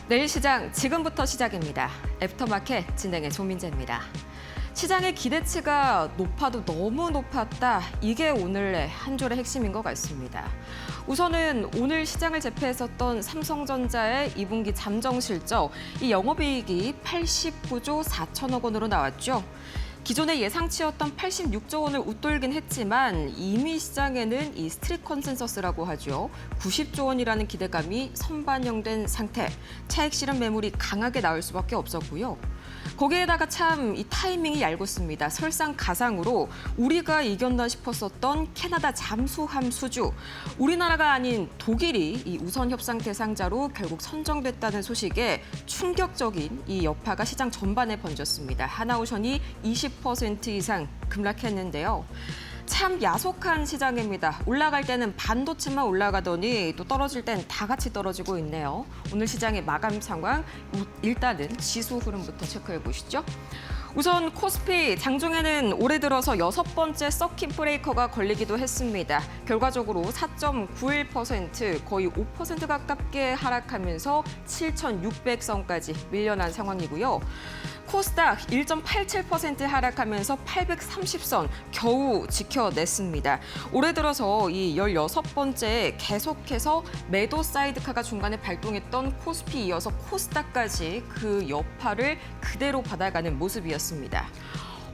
내일 시장 지금부터 시작입니다. 애프터마켓 진행의 조민재입니다. 시장의 기대치가 높아도 너무 높았다. 이게 오늘의 한 줄의 핵심인 것 같습니다. 우선은 오늘 시장을 제패했었던 삼성전자의 2분기 잠정 실적, 이 영업이익이 89조 4천억 원으로 나왔죠. 기존의 예상치였던 86조 원을 웃돌긴 했지만 이미 시장에는 이 스트릿 컨센서스라고 하죠. 90조 원이라는 기대감이 선반영된 상태. 차익 실현 매물이 강하게 나올 수밖에 없었고요. 거기에다가 참 이 타이밍이 얄궂습니다. 설상가상으로 우리가 이겼나 싶었었던 캐나다 잠수함 수주. 우리나라가 아닌 독일이 이 우선 협상 대상자로 결국 선정됐다는 소식에 충격적인 이 여파가 시장 전반에 번졌습니다. 하나오션이 20% 이상 급락했는데요. 참 야속한 시장입니다. 올라갈 때는 반도체만 올라가더니 또 떨어질 땐 다 같이 떨어지고 있네요. 오늘 시장의 마감 상황, 일단은 지수 흐름부터 체크해 보시죠. 우선 코스피 장중에는 올해 들어서 6번째 서킷 브레이커가 걸리기도 했습니다. 결과적으로 4.91%, 거의 5% 가깝게 하락하면서 7,600선까지 밀려난 상황이고요. 코스닥 1.87% 하락하면서 830선 겨우 지켜냈습니다. 올해 들어서 이 16번째 계속해서 매도 사이드카가 중간에 발동했던 코스피 이어서 코스닥까지 그 여파를 그대로 받아가는 모습이었습니다.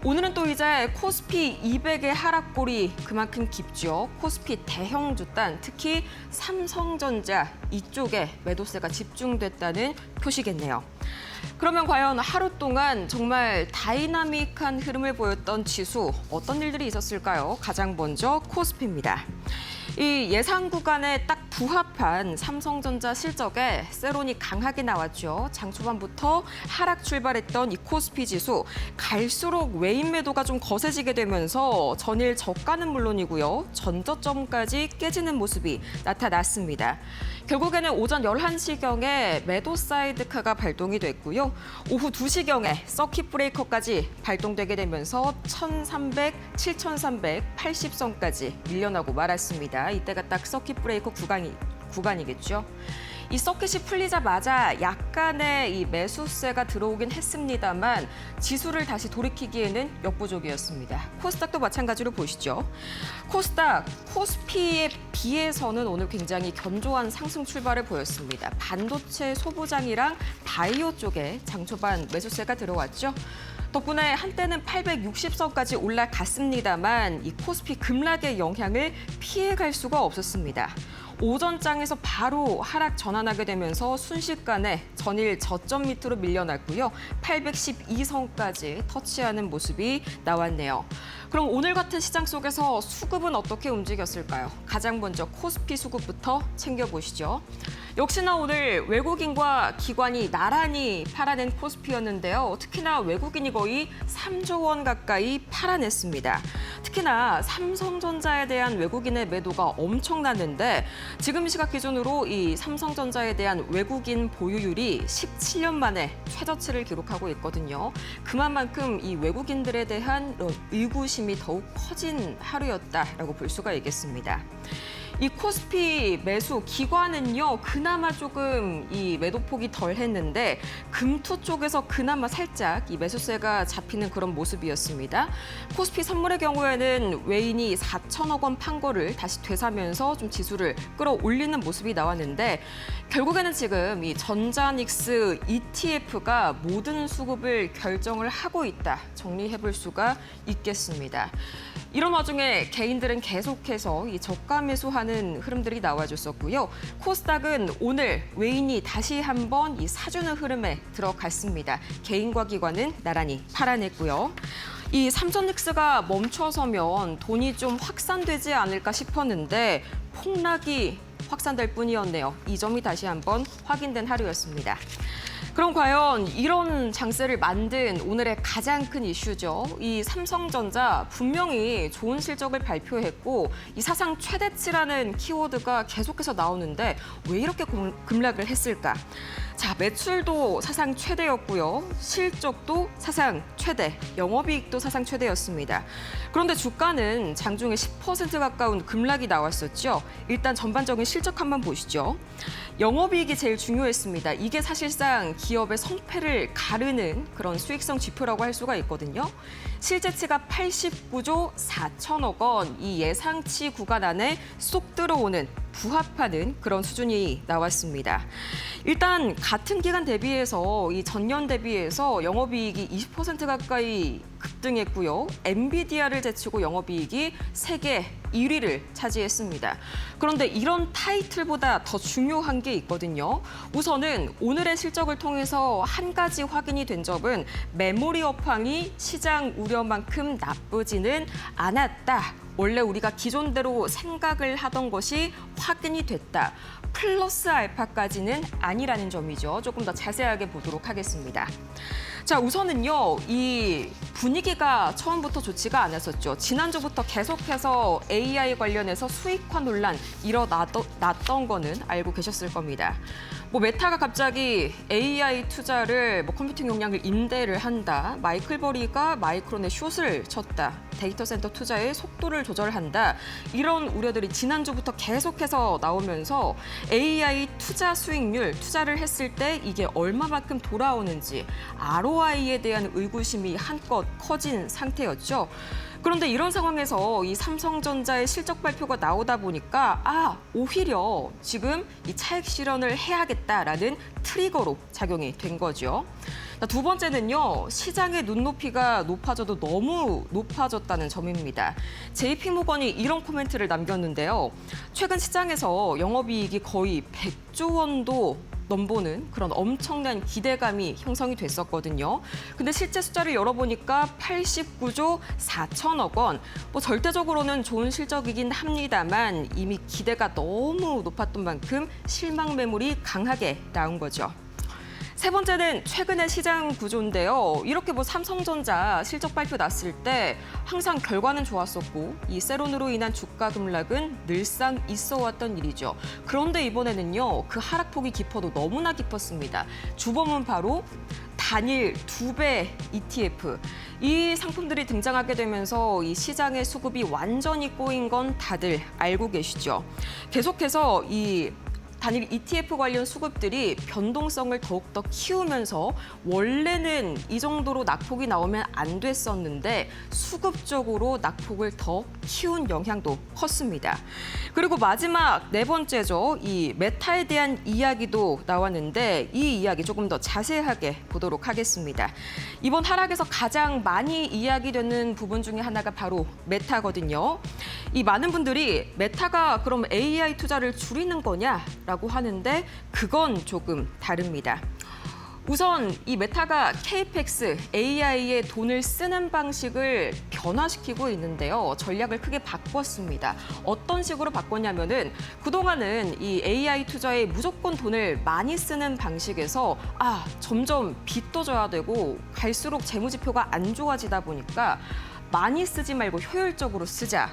오늘은 또 이제 코스피 200의 하락골이 그만큼 깊죠. 코스피 대형주단, 특히 삼성전자 이쪽에 매도세가 집중됐다는 표시겠네요. 그러면 과연 하루 동안 정말 다이나믹한 흐름을 보였던 지수, 어떤 일들이 있었을까요? 가장 먼저 코스피입니다. 이 예상 구간에 딱 부합한 삼성전자 실적에 세론이 강하게 나왔죠. 장 초반부터 하락 출발했던 이 코스피 지수, 갈수록 외인 매도가 좀 거세지게 되면서 전일 저가는 물론이고요. 전저점까지 깨지는 모습이 나타났습니다. 결국에는 오전 11시경에 매도 사이드카가 발동이 됐고요. 오후 2시경에 서킷 브레이커까지 발동되게 되면서 1,300, 7,380선까지 밀려나고 말았습니다. 이때가 딱 서킷 브레이커 구간이겠죠. 이 서킷이 풀리자마자 약간의 이 매수세가 들어오긴 했습니다만 지수를 다시 돌이키기에는 역부족이었습니다. 코스닥도 마찬가지로 보시죠. 코스닥, 코스피에 비해서는 오늘 굉장히 견조한 상승 출발을 보였습니다. 반도체 소부장이랑 바이오 쪽에 장초반 매수세가 들어왔죠. 덕분에 한때는 860선까지 올라갔습니다만 이 코스피 급락의 영향을 피해갈 수가 없었습니다. 오전장에서 바로 하락 전환하게 되면서 순식간에 전일 저점 밑으로 밀려났고요. 812선까지 터치하는 모습이 나왔네요. 그럼 오늘 같은 시장 속에서 수급은 어떻게 움직였을까요? 가장 먼저 코스피 수급부터 챙겨보시죠. 역시나 오늘 외국인과 기관이 나란히 팔아낸 코스피였는데요. 특히나 외국인이 거의 3조 원 가까이 팔아냈습니다. 특히나 삼성전자에 대한 외국인의 매도가 엄청났는데 지금 시각 기준으로 이 삼성전자에 대한 외국인 보유율이 17년 만에 최저치를 기록하고 있거든요. 그만큼 이 외국인들에 대한 의구심이 더욱 커진 하루였다라고 볼 수가 있겠습니다. 이 코스피 매수 기관은요, 그나마 조금 이 매도폭이 덜 했는데 금투 쪽에서 그나마 살짝 이 매수세가 잡히는 그런 모습이었습니다. 코스피 선물의 경우에는 외인이 4천억 원 판 거를 다시 되사면서 좀 지수를 끌어올리는 모습이 나왔는데 결국에는 지금 이 전자닉스 ETF가 모든 수급을 결정을 하고 있다. 정리해 볼 수가 있겠습니다. 이런 와중에 개인들은 계속해서 이 저가 매수하는 흐름들이 나와줬었고요. 코스닥은 오늘 외인이 다시 한번 이 사주는 흐름에 들어갔습니다. 개인과 기관은 나란히 팔아냈고요. 이 삼성닉스가 멈춰서면 돈이 좀 확산되지 않을까 싶었는데 폭락이 확산될 뿐이었네요. 이 점이 다시 한번 확인된 하루였습니다. 그럼 과연 이런 장세를 만든 오늘의 가장 큰 이슈죠. 이 삼성전자 분명히 좋은 실적을 발표했고 이 사상 최대치라는 키워드가 계속해서 나오는데 왜 이렇게 급락을 했을까? 자, 매출도 사상 최대였고요. 실적도 사상 최대, 영업이익도 사상 최대였습니다. 그런데 주가는 장중에 10% 가까운 급락이 나왔었죠. 일단 전반적인 실적 한번 보시죠. 영업이익이 제일 중요했습니다. 이게 사실상 기업의 성패를 가르는 그런 수익성 지표라고 할 수가 있거든요. 실제치가 89조 4천억 원, 이 예상치 구간 안에 쏙 들어오는 부합하는 그런 수준이 나왔습니다. 일단 같은 기간 대비해서 이 전년 대비해서 영업이익이 20% 가까이 급등했고요. 엔비디아를 제치고 영업이익이 세계 1위를 차지했습니다. 그런데 이런 타이틀보다 더 중요한 게 있거든요. 우선은 오늘의 실적을 통해서 한 가지 확인이 된 점은 메모리 업황이 시장 우려만큼 나쁘지는 않았다. 원래 우리가 기존대로 생각을 하던 것이 확인이 됐다. 플러스 알파까지는 아니라는 점이죠. 조금 더 자세하게 보도록 하겠습니다. 자, 우선은요, 이 분위기가 처음부터 좋지가 않았었죠. 지난주부터 계속해서 AI 관련해서 수익화 논란 일어났던 거는 알고 계셨을 겁니다. 메타가 갑자기 AI 투자를 컴퓨팅 용량을 임대를 한다. 마이클 버리가 마이크론에 숏을 쳤다. 데이터 센터 투자의 속도를 조절한다. 이런 우려들이 지난주부터 계속해서 나오면서 AI 투자 수익률, 투자를 했을 때 이게 얼마만큼 돌아오는지 ROI에 대한 의구심이 한껏 커진 상태였죠. 그런데 이런 상황에서 이 삼성전자의 실적 발표가 나오다 보니까 오히려 지금 이 차익 실현을 해야겠다라는 트리거로 작용이 된 거죠. 두 번째는요, 시장의 눈높이가 높아져도 너무 높아졌다는 점입니다. JP모건이 이런 코멘트를 남겼는데요. 최근 시장에서 영업이익이 거의 100조 원도 넘보는 그런 엄청난 기대감이 형성이 됐었거든요. 근데 실제 숫자를 열어보니까 89조 4천억 원. 절대적으로는 좋은 실적이긴 합니다만 이미 기대가 너무 높았던 만큼 실망 매물이 강하게 나온 거죠. 세 번째는 최근의 시장 구조인데요. 이렇게 삼성전자 실적 발표 났을 때 항상 결과는 좋았었고 이 세론으로 인한 주가 급락은 늘상 있어 왔던 일이죠. 그런데 이번에는요. 그 하락폭이 깊어도 너무나 깊었습니다. 주범은 바로 단일 2배 ETF. 이 상품들이 등장하게 되면서 이 시장의 수급이 완전히 꼬인 건 다들 알고 계시죠. 계속해서 이 단일 ETF 관련 수급들이 변동성을 더욱더 키우면서 원래는 이 정도로 낙폭이 나오면 안 됐었는데 수급적으로 낙폭을 더 키운 영향도 컸습니다. 그리고 마지막 네 번째죠. 이 메타에 대한 이야기도 나왔는데 이 이야기 조금 더 자세하게 보도록 하겠습니다. 이번 하락에서 가장 많이 이야기되는 부분 중에 하나가 바로 메타거든요. 이 많은 분들이 메타가 그럼 AI 투자를 줄이는 거냐라고 하는데 그건 조금 다릅니다. 우선 이 메타가 KPX, AI에 돈을 쓰는 방식을 변화시키고 있는데요. 전략을 크게 바꿨습니다. 어떤 식으로 바꿨냐면은 그동안은 이 AI 투자에 무조건 돈을 많이 쓰는 방식에서 점점 빚도 져야 되고 갈수록 재무지표가 안 좋아지다 보니까 많이 쓰지 말고 효율적으로 쓰자.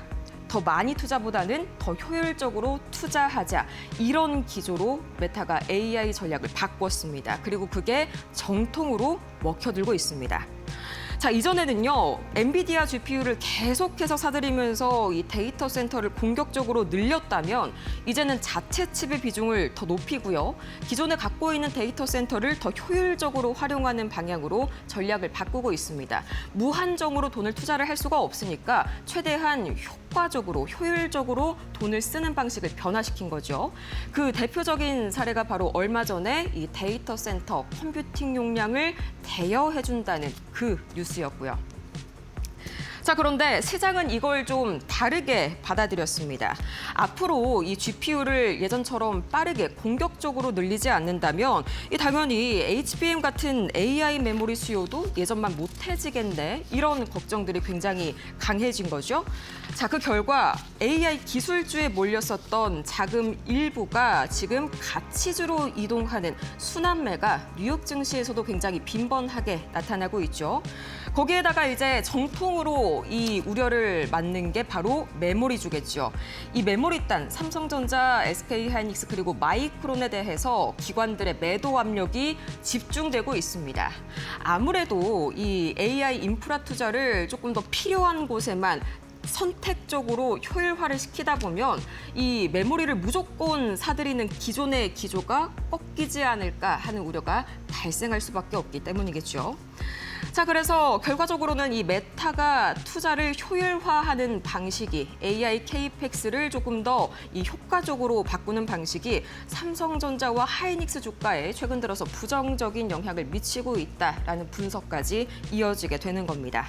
더 많이 투자보다는 더 효율적으로 투자하자. 이런 기조로 메타가 AI 전략을 바꿨습니다. 그리고 그게 정통으로 먹혀들고 있습니다. 자, 이전에는요, 엔비디아 GPU를 계속해서 사들이면서 이 데이터 센터를 공격적으로 늘렸다면 이제는 자체 칩의 비중을 더 높이고요. 기존에 갖고 있는 데이터 센터를 더 효율적으로 활용하는 방향으로 전략을 바꾸고 있습니다. 무한정으로 돈을 투자를 할 수가 없으니까 최대한 효과적으로, 효율적으로 돈을 쓰는 방식을 변화시킨 거죠. 그 대표적인 사례가 바로 얼마 전에 이 데이터 센터 컴퓨팅 용량을 대여해준다는 그 뉴스였고요. 자, 그런데 시장은 이걸 좀 다르게 받아들였습니다. 앞으로 이 GPU를 예전처럼 빠르게 공격적으로 늘리지 않는다면 당연히 HBM 같은 AI 메모리 수요도 예전만 못해지겠네. 이런 걱정들이 굉장히 강해진 거죠. 자, 그 결과 AI 기술주에 몰렸었던 자금 일부가 지금 가치주로 이동하는 순환매가 뉴욕 증시에서도 굉장히 빈번하게 나타나고 있죠. 거기에다가 이제 정통으로 또 이 우려를 맞는 게 바로 메모리주겠죠. 이 메모리단 삼성전자, SK하이닉스 그리고 마이크론에 대해서 기관들의 매도 압력이 집중되고 있습니다. 아무래도 이 AI 인프라 투자를 조금 더 필요한 곳에만 선택적으로 효율화를 시키다 보면 이 메모리를 무조건 사들이는 기존의 기조가 꺾이지 않을까 하는 우려가 발생할 수밖에 없기 때문이겠죠. 자, 그래서 결과적으로는 이 메타가 투자를 효율화하는 방식이 AI CAPEX를 조금 더 이 효과적으로 바꾸는 방식이 삼성전자와 하이닉스 주가에 최근 들어서 부정적인 영향을 미치고 있다라는 분석까지 이어지게 되는 겁니다.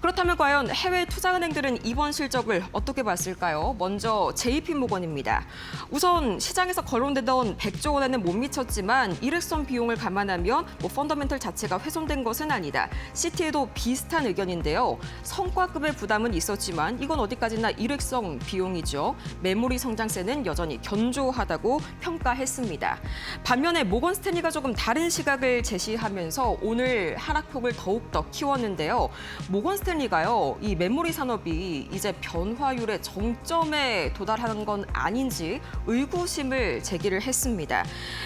그렇다면 과연 해외 투자은행들은 이번 실적을 어떻게 봤을까요? 먼저 JP모건입니다. 우선 시장에서 거론되던 100조 원에는 못 미쳤지만 일회성 비용을 감안하면 펀더멘털 자체가 훼손된 것은 아니다. 시티에도 비슷한 의견인데요. 성과급의 부담은 있었지만 이건 어디까지나 일회성 비용이죠. 메모리 성장세는 여전히 견조하다고 평가했습니다. 반면에 모건 스탠리가 조금 다른 시각을 제시하면서 오늘 하락폭을 더욱더 키웠는데요. 모건 스탠리가요, 이 메모리 산업이 이제 변화율의 정점에 도달하는 건 아닌지 의구심을 제기를 했습니다.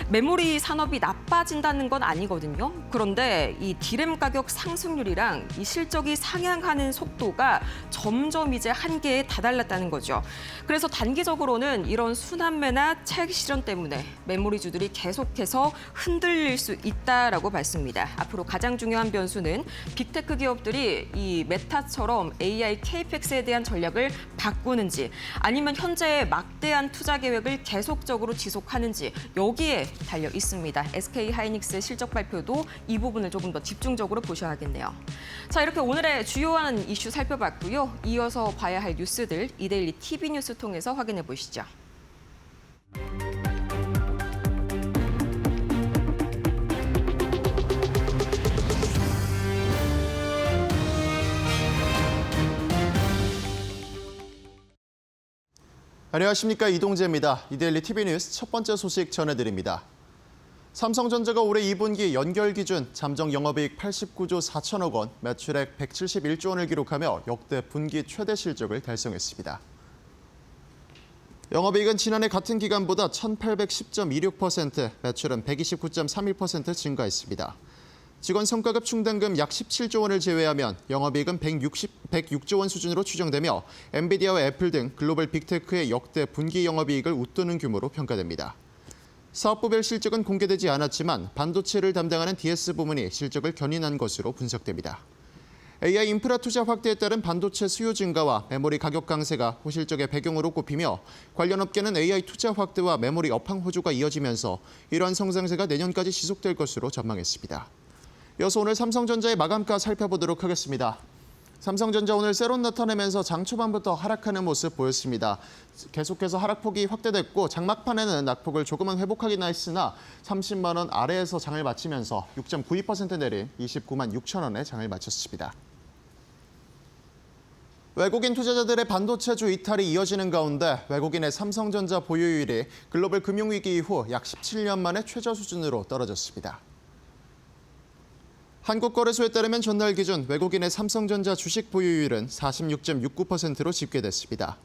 메모리 산업이 나빠진다는 건 아니거든요. 그런데 이 디램 가격 상승률이랑 이 실적이 상향하는 속도가 점점 이제 한계에 다다랐다는 거죠. 그래서 단기적으로는 이런 순환매나 차익 실현 때문에 메모리주들이 계속해서 흔들릴 수 있다라고 봤습니다. 앞으로 가장 중요한 변수는 빅테크 기업들이 이 메타처럼 AI CAPEX에 대한 전략을 바꾸는지 아니면 현재의 막대한 투자 계획을 계속적으로 지속하는지 여기에 달려 있습니다. SK하이닉스의 실적 발표도 이 부분을 조금 더 집중적으로 보셔야겠네요. 자, 이렇게 오늘의 주요한 이슈 살펴봤고요. 이어서 봐야 할 뉴스들 이데일리 TV 뉴스 통해서 확인해 보시죠. 안녕하십니까, 이동재입니다. 이데일리 TV 뉴스 첫 번째 소식 전해드립니다. 삼성전자가 올해 2분기 연결 기준 잠정 영업이익 89조 4천억 원, 매출액 171조 원을 기록하며 역대 분기 최대 실적을 달성했습니다. 영업이익은 지난해 같은 기간보다 1,810.26%, 매출은 129.31% 증가했습니다. 직원 성과급 충당금 약 17조 원을 제외하면 영업이익은 106조 원 수준으로 추정되며 엔비디아와 애플 등 글로벌 빅테크의 역대 분기 영업이익을 웃도는 규모로 평가됩니다. 사업부별 실적은 공개되지 않았지만 반도체를 담당하는 DS 부문이 실적을 견인한 것으로 분석됩니다. AI 인프라 투자 확대에 따른 반도체 수요 증가와 메모리 가격 강세가 호실적의 배경으로 꼽히며 관련 업계는 AI 투자 확대와 메모리 업황 호조가 이어지면서 이러한 성장세가 내년까지 지속될 것으로 전망했습니다. 이어서 오늘 삼성전자의 마감가 살펴보도록 하겠습니다. 삼성전자 오늘 세론 나타내면서 장 초반부터 하락하는 모습 보였습니다. 계속해서 하락폭이 확대됐고 장막판에는 낙폭을 조금은 회복하긴 했으나 30만 원 아래에서 장을 마치면서 6.92% 내린 29만 6천 원에 장을 마쳤습니다. 외국인 투자자들의 반도체주 이탈이 이어지는 가운데 외국인의 삼성전자 보유율이 글로벌 금융위기 이후 약 17년 만에 최저 수준으로 떨어졌습니다. 한국거래소에 따르면 전날 기준 외국인의 삼성전자 주식 보유율은 46.69%로 집계됐습니다.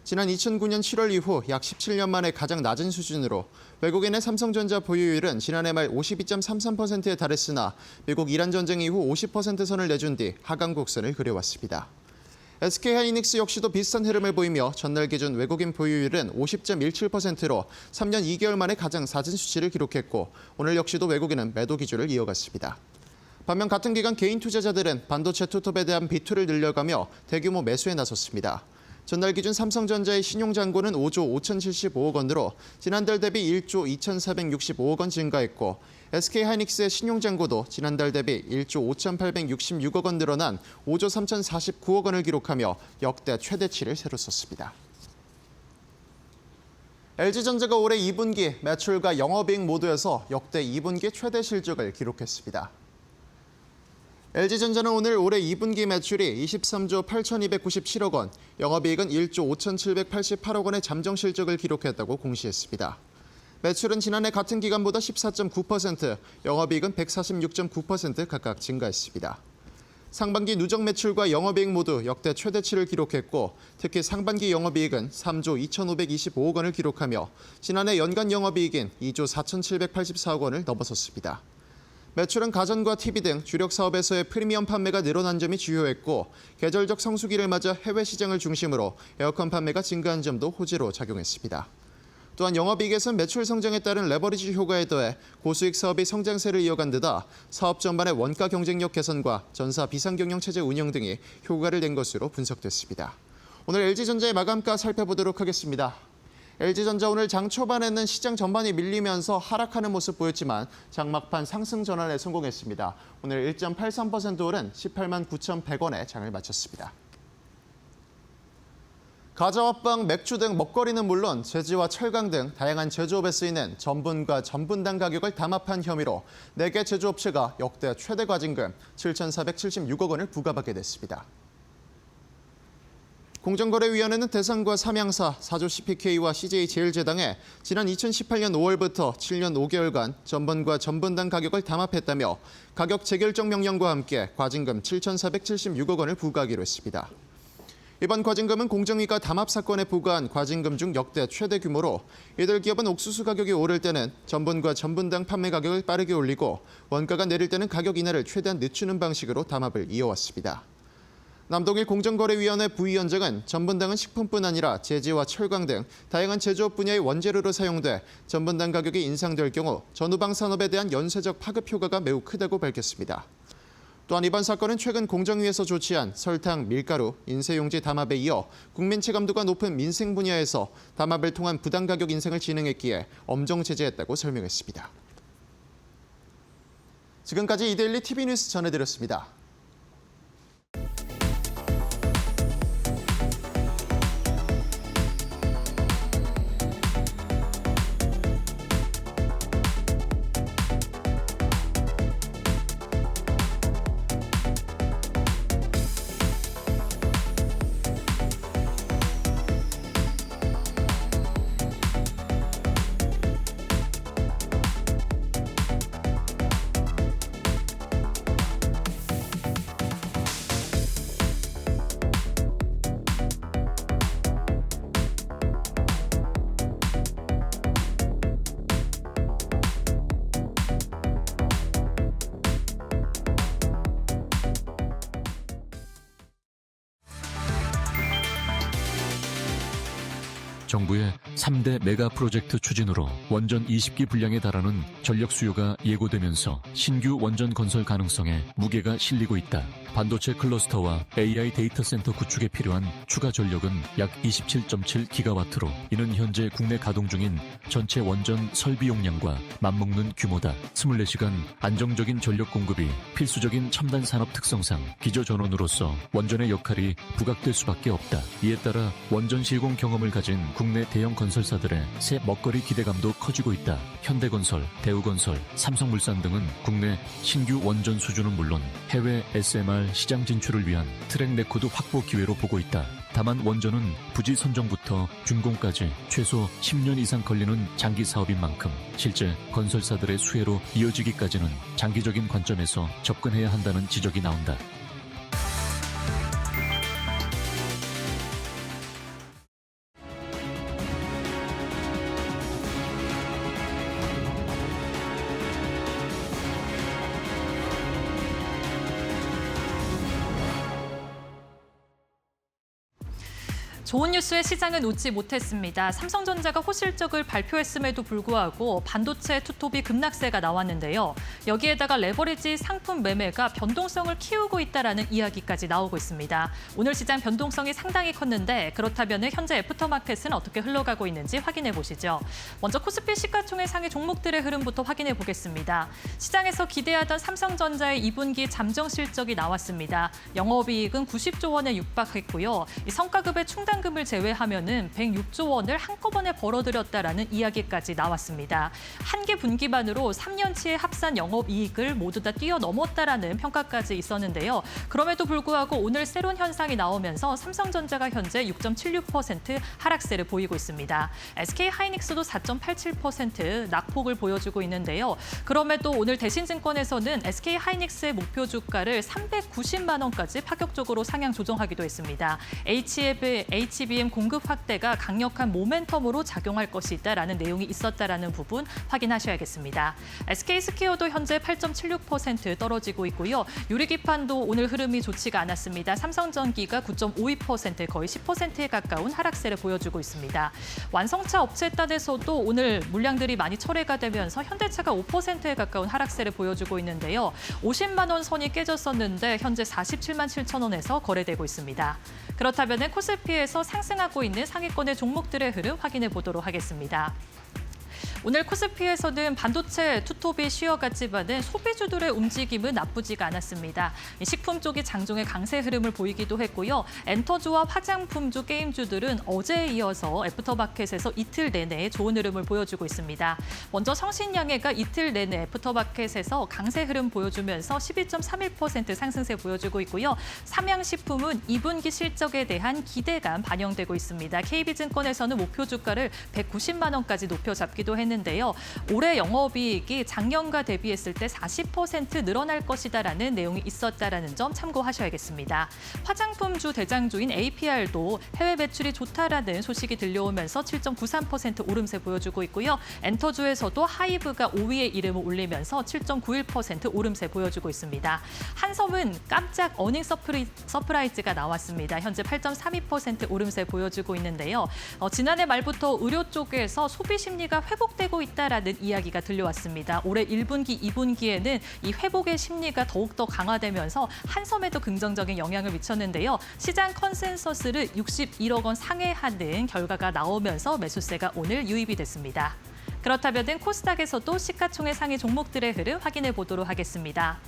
지난 2009년 7월 이후 약 17년 만에 가장 낮은 수준으로 외국인의 삼성전자 보유율은 지난해 말 52.33%에 달했으나 미국 이란 전쟁 이후 50% 선을 내준 뒤 하강 곡선을 그려왔습니다. SK하이닉스 역시도 비슷한 흐름을 보이며 전날 기준 외국인 보유율은 50.17%로 3년 2개월 만에 가장 낮은 수치를 기록했고 오늘 역시도 외국인은 매도 기조를 이어갔습니다. 반면 같은 기간 개인 투자자들은 반도체 투톱에 대한 비투를 늘려가며 대규모 매수에 나섰습니다. 전날 기준 삼성전자의 신용잔고는 5조 5,075억 원으로 지난달 대비 1조 2,465억 원 증가했고 SK하이닉스의 신용잔고도 지난달 대비 1조 5,866억 원 늘어난 5조 3,049억 원을 기록하며 역대 최대치를 새로 썼습니다. LG전자가 올해 2분기 매출과 영업이익 모두에서 역대 2분기 최대 실적을 기록했습니다. LG전자는 오늘 올해 2분기 매출이 23조 8,297억 원, 영업이익은 1조 5,788억 원의 잠정 실적을 기록했다고 공시했습니다. 매출은 지난해 같은 기간보다 14.9%, 영업이익은 146.9% 각각 증가했습니다. 상반기 누적 매출과 영업이익 모두 역대 최대치를 기록했고 특히 상반기 영업이익은 3조 2,525억 원을 기록하며 지난해 연간 영업이익인 2조 4,784억 원을 넘어섰습니다. 매출은 가전과 TV 등 주력 사업에서의 프리미엄 판매가 늘어난 점이 주요했고 계절적 성수기를 맞아 해외 시장을 중심으로 에어컨 판매가 증가한 점도 호재로 작용했습니다. 또한 영업이익에선 매출 성장에 따른 레버리지 효과에 더해 고수익 사업이 성장세를 이어간 데다 사업 전반의 원가 경쟁력 개선과 전사 비상경영 체제 운영 등이 효과를 낸 것으로 분석됐습니다. 오늘 LG전자의 마감가 살펴보도록 하겠습니다. LG전자 오늘 장 초반에는 시장 전반이 밀리면서 하락하는 모습 보였지만 장막판 상승 전환에 성공했습니다. 오늘 1.83% 오른 18만 9,100원에 장을 마쳤습니다. 가자와 빵, 맥주 등 먹거리는 물론 제지와 철강 등 다양한 제조업에 쓰이는 전분과 전분당 가격을 담합한 혐의로 4개 제조업체가 역대 최대 과징금 7,476억 원을 부과받게 됐습니다. 공정거래위원회는 대상과 삼양사, 사조 CPK와 CJ제일제당에 지난 2018년 5월부터 7년 5개월간 전분과 전분당 가격을 담합했다며 가격 재결정 명령과 함께 과징금 7,476억 원을 부과하기로 했습니다. 이번 과징금은 공정위가 담합 사건에 부과한 과징금 중 역대 최대 규모로 이들 기업은 옥수수 가격이 오를 때는 전분과 전분당 판매 가격을 빠르게 올리고 원가가 내릴 때는 가격 인하를 최대한 늦추는 방식으로 담합을 이어왔습니다. 남동일 공정거래위원회 부위원장은 전분당은 식품뿐 아니라 제지와 철강 등 다양한 제조업 분야의 원재료로 사용돼 전분당 가격이 인상될 경우 전후방 산업에 대한 연쇄적 파급 효과가 매우 크다고 밝혔습니다. 또한 이번 사건은 최근 공정위에서 조치한 설탕, 밀가루, 인쇄용지 담합에 이어 국민 체감도가 높은 민생 분야에서 담합을 통한 부당 가격 인상을 진행했기에 엄정 제재했다고 설명했습니다. 지금까지 이데일리 TV 뉴스 전해드렸습니다. 정부의 3대 메가 프로젝트 추진으로 원전 20기 분량에 달하는 전력 수요가 예고되면서 신규 원전 건설 가능성에 무게가 실리고 있다. 반도체 클러스터와 AI 데이터 센터 구축에 필요한 추가 전력은 약 27.7기가와트로 이는 현재 국내 가동 중인 전체 원전 설비 용량과 맞먹는 규모다. 24시간 안정적인 전력 공급이 필수적인 첨단 산업 특성상 기저전원으로서 원전의 역할이 부각될 수밖에 없다. 이에 따라 원전 실공 경험을 가진 국내 대형 건설사들의 새 먹거리 기대감도 커지고 있다. 현대건설, 대우건설, 삼성물산 등은 국내 신규 원전 수주는 물론 해외 SMR 시장 진출을 위한 트랙 레코드 확보 기회로 보고 있다. 다만 원전은 부지 선정부터 준공까지 최소 10년 이상 걸리는 장기 사업인 만큼 실제 건설사들의 수혜로 이어지기까지는 장기적인 관점에서 접근해야 한다는 지적이 나온다. 좋은 뉴스의 시장은 웃지 못했습니다. 삼성전자가 호실적을 발표했음에도 불구하고 반도체 투톱이 급락세가 나왔는데요. 여기에다가 레버리지 상품 매매가 변동성을 키우고 있다라는 이야기까지 나오고 있습니다. 오늘 시장 변동성이 상당히 컸는데 그렇다면 현재 애프터마켓은 어떻게 흘러가고 있는지 확인해 보시죠. 먼저 코스피 시가총액 상위 종목들의 흐름부터 확인해 보겠습니다. 시장에서 기대하던 삼성전자의 2분기 잠정 실적이 나왔습니다. 영업이익은 90조 원에 육박했고요. 이 성과급의 충당 충당금을 제외하면은 106조 원을 한꺼번에 벌어들였다라는 이야기까지 나왔습니다. 한 개 분기만으로 3년치의 합산 영업이익을 모두 다 뛰어넘었다라는 평가까지 있었는데요. 그럼에도 불구하고 오늘 새로운 현상이 나오면서 삼성전자가 현재 6.76% 하락세를 보이고 있습니다. SK하이닉스도 4.87% 낙폭을 보여주고 있는데요. 그럼에도 오늘 대신증권에서는 SK하이닉스의 목표 주가를 390만 원까지 파격적으로 상향 조정하기도 했습니다. HBM 공급 확대가 강력한 모멘텀으로 작용할 것이다라는 내용이 있었다라는 부분 확인하셔야겠습니다. SK스퀘어도 현재 8.76% 떨어지고 있고요. 유리기판도 오늘 흐름이 좋지가 않았습니다. 삼성전기가 9.52% 거의 10%에 가까운 하락세를 보여주고 있습니다. 완성차 업체단에서도 오늘 물량들이 많이 철회가 되면서 현대차가 5%에 가까운 하락세를 보여주고 있는데요. 50만 원 선이 깨졌었는데 현재 47만 7천 원에서 거래되고 있습니다. 그렇다면 코스피에서 상승하고 있는 상위권의 종목들의 흐름 확인해 보도록 하겠습니다. 오늘 코스피에서는 반도체 투톱이 쉬어갔지만은 소비주들의 움직임은 나쁘지가 않았습니다. 식품 쪽이 장중에 강세 흐름을 보이기도 했고요. 엔터주와 화장품주, 게임주들은 어제에 이어서 애프터마켓에서 이틀 내내 좋은 흐름을 보여주고 있습니다. 먼저 성신양해가 이틀 내내 애프터마켓에서 강세 흐름 보여주면서 12.31% 상승세 보여주고 있고요. 삼양식품은 2분기 실적에 대한 기대감 반영되고 있습니다. KB증권에서는 목표 주가를 190만 원까지 높여 잡기도 했는데요. 올해 영업이익이 작년과 대비했을 때 40% 늘어날 것이다라는 내용이 있었다라는 점 참고하셔야겠습니다. 화장품주 대장주인 APR도 해외 매출이 좋다라는 소식이 들려오면서 7.93% 오름세 보여주고 있고요. 엔터주에서도 하이브가 5위에 이름을 올리면서 7.91% 오름세 보여주고 있습니다. 한섬은 깜짝 어닝 서프라이즈가 나왔습니다. 현재 8.32% 오름세 보여주고 있는데요. 지난해 말부터 의료 쪽에서 소비 심리가 회복되고 있다라는 이야기가 들려왔습니다. 올해 1분기, 2분기에는 이 회복의 심리가 더욱더 강화되면서 한섬에도 긍정적인 영향을 미쳤는데요. 시장 컨센서스를 61억 원 상회하는 결과가 나오면서 매수세가 오늘 유입이 됐습니다. 그렇다면 코스닥에서도 시가총액 상위 종목들의 흐름 확인해 보도록 하겠습니다.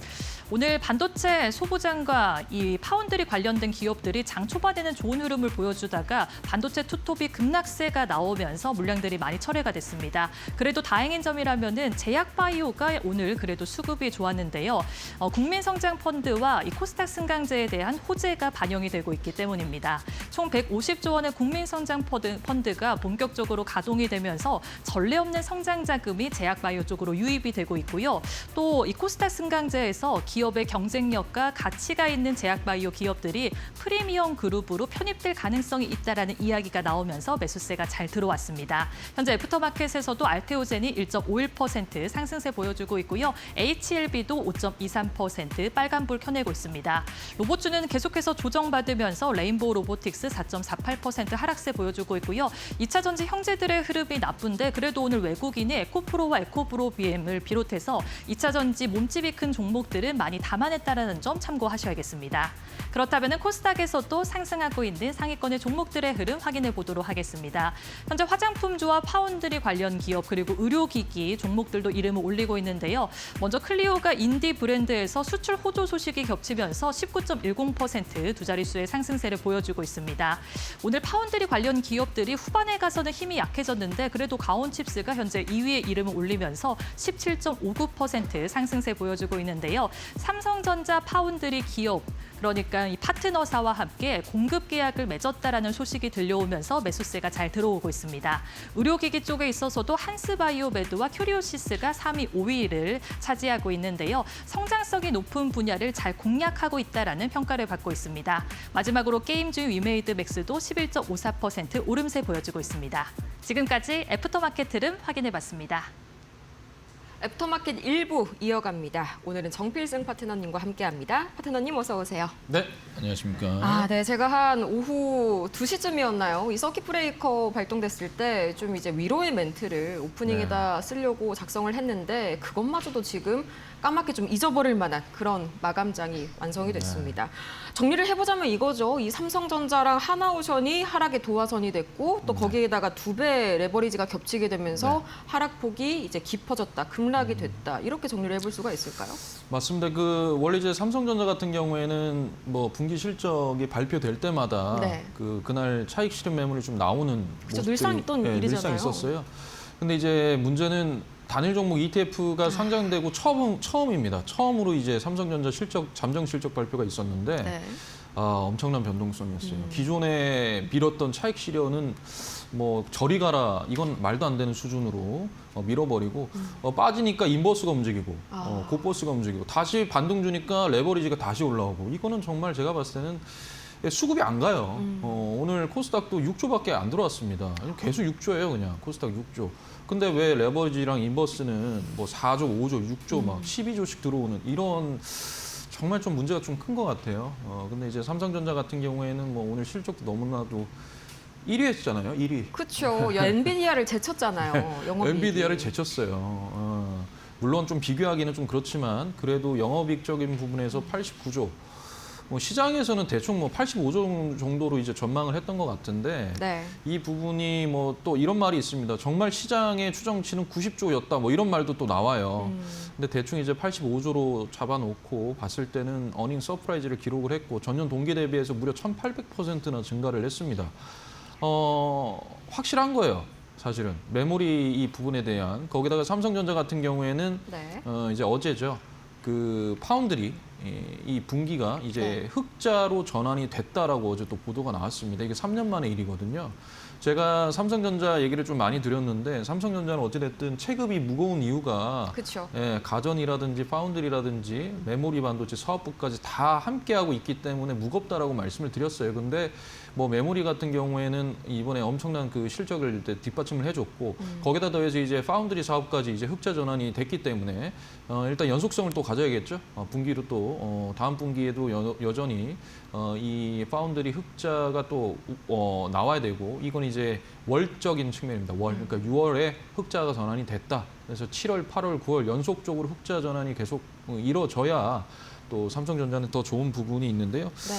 오늘 반도체 소부장과 이 파운드리 관련된 기업들이 장 초반에는 좋은 흐름을 보여주다가 반도체 투톱이 급락세가 나오면서 물량들이 많이 철회가 됐습니다. 그래도 다행인 점이라면은 제약바이오가 오늘 그래도 수급이 좋았는데요. 국민성장펀드와 이 코스닥 승강제에 대한 호재가 반영이 되고 있기 때문입니다. 총 150조 원의 국민성장펀드가 본격적으로 가동이 되면서 전례 없는 성장 자금이 제약바이오 쪽으로 유입이 되고 있고요. 또 이 코스닥 승강제에서 기업의 경쟁력과 가치가 있는 제약바이오 기업들이 프리미엄 그룹으로 편입될 가능성이 있다라는 이야기가 나오면서 매수세가 잘 들어왔습니다. 현재 애프터마켓에서도 알테오젠이 1.51% 상승세 보여주고 있고요. HLB도 5.23% 빨간불 켜내고 있습니다. 로봇주는 계속해서 조정받으면서 레인보우 로보틱스 4.48% 하락세 보여주고 있고요. 2차 전지 형제들의 흐름이 나쁜데 그래도 오늘 외국인이 에코프로와 에코브로비엠을 비롯해서 2차 전지 몸집이 큰 종목들은 많이 담아냈다는 점 참고하셔야겠습니다. 그렇다면 코스닥에서도 상승하고 있는 상위권의 종목들의 흐름 확인해 보도록 하겠습니다. 현재 화장품주와 파운드리 관련 기업 그리고 의료기기 종목들도 이름을 올리고 있는데요. 먼저 클리오가 인디 브랜드에서 수출 호조 소식이 겹치면서 19.10% 두 자릿수의 상승세를 보여주고 있습니다. 오늘 파운드리 관련 기업들이 후반에 가서는 힘이 약해졌는데 그래도 가온칩스가 현재 2위에 이름을 올리면서 17.59% 상승세 보여주고 있는데요. 삼성전자 파운드리 기업 그러니까 이 파트너사와 함께 공급 계약을 맺었다라는 소식이 들려오면서 매수세가 잘 들어오고 있습니다. 의료기기 쪽에 있어서도 한스바이오메드와 큐리오시스가 3위, 5위를 차지하고 있는데요. 성장성이 높은 분야를 잘 공략하고 있다라는 평가를 받고 있습니다. 마지막으로 게임주 위메이드 맥스도 11.54% 오름세 보여주고 있습니다. 지금까지 애프터마켓 흐름 확인해봤습니다. 애프터마켓 1부 이어갑니다. 오늘은 정필승 파트너님과 함께합니다. 파트너님 어서 오세요. 네, 안녕하십니까. 네, 제가 한 오후 2시쯤이었나요? 이 서킷 브레이커 발동됐을 때 좀 이제 위로의 멘트를 오프닝에다 쓰려고 작성을 했는데 그것마저도 지금 까맣게 좀 잊어버릴 만한 그런 마감장이 완성이 됐습니다. 정리를 해보자면 이거죠. 이 삼성전자랑 하나오션이 하락의 도화선이 됐고 또 거기에다가 2배 레버리지가 겹치게 되면서 하락폭이 이제 깊어졌다. 급락이 됐다. 이렇게 정리를 해볼 수가 있을까요? 맞습니다. 원래 이제 삼성전자 같은 경우에는 뭐 분기 실적이 발표될 때마다 네. 그날 차익 실현 매물이 좀 나오는 그렇죠. 늘상 있던 일이잖아요. 늘상 있었어요. 근데 이제 문제는 단일 종목 ETF가 상장되고 처음입니다. 처음으로 이제 삼성전자 잠정 실적 발표가 있었는데 네. 엄청난 변동성이었어요. 기존에 밀었던 차익 실현은 뭐 저리 가라 이건 말도 안 되는 수준으로 밀어버리고 빠지니까 인버스가 움직이고 곱버스가 움직이고 다시 반등 주니까 레버리지가 다시 올라오고 이거는 정말 제가 봤을 때는 수급이 안 가요. 오늘 코스닥도 6조밖에 안 들어왔습니다. 계속 6조예요, 그냥 코스닥 6조. 근데 왜 레버리지랑 인버스는 뭐 4조, 5조, 6조 막 12조씩 들어오는 이런 정말 좀 문제가 좀 큰 것 같아요. 근데 이제 삼성전자 같은 경우에는 뭐 오늘 실적도 너무나도 1위 했잖아요, 1위. 그렇죠. 엔비디아를 제쳤잖아요. 영업이익이. 엔비디아를 제쳤어요. 물론 좀 비교하기는 좀 그렇지만 그래도 영업이익적인 부분에서 89조. 뭐 시장에서는 대충 뭐 85조 정도로 이제 전망을 했던 것 같은데 네. 이 부분이 뭐 또 이런 말이 있습니다. 정말 시장의 추정치는 90조였다. 뭐 이런 말도 또 나와요. 근데 대충 이제 85조로 잡아놓고 봤을 때는 어닝 서프라이즈를 기록을 했고 전년 동기 대비해서 무려 1,800%나 증가를 했습니다. 확실한 거예요. 사실은 메모리 이 부분에 대한 거기다가 삼성전자 같은 경우에는 네. 이제 어제죠. 파운드리 이 분기가 이제 흑자로 전환이 됐다라고 어제 또 보도가 나왔습니다. 이게 3년 만의 일이거든요. 제가 삼성전자 얘기를 좀 많이 드렸는데 삼성전자는 어찌됐든 체급이 무거운 이유가 그렇죠. 가전이라든지 파운드리라든지 메모리 반도체 사업부까지 다 함께하고 있기 때문에 무겁다라고 말씀을 드렸어요. 근데 뭐 메모리 같은 경우에는 이번에 엄청난 그 실적을 뒷받침을 해줬고 거기다 더해서 이제 파운드리 사업까지 이제 흑자 전환이 됐기 때문에 일단 연속성을 또 가져야겠죠. 분기로 또 다음 분기에도 여전히 이 파운드리 흑자가 또 나와야 되고 이건 이제 월적인 측면입니다. 그러니까 6월에 흑자가 전환이 됐다. 그래서 7월, 8월, 9월 연속적으로 흑자 전환이 계속 이루어져야 또 삼성전자는 더 좋은 부분이 있는데요. 네.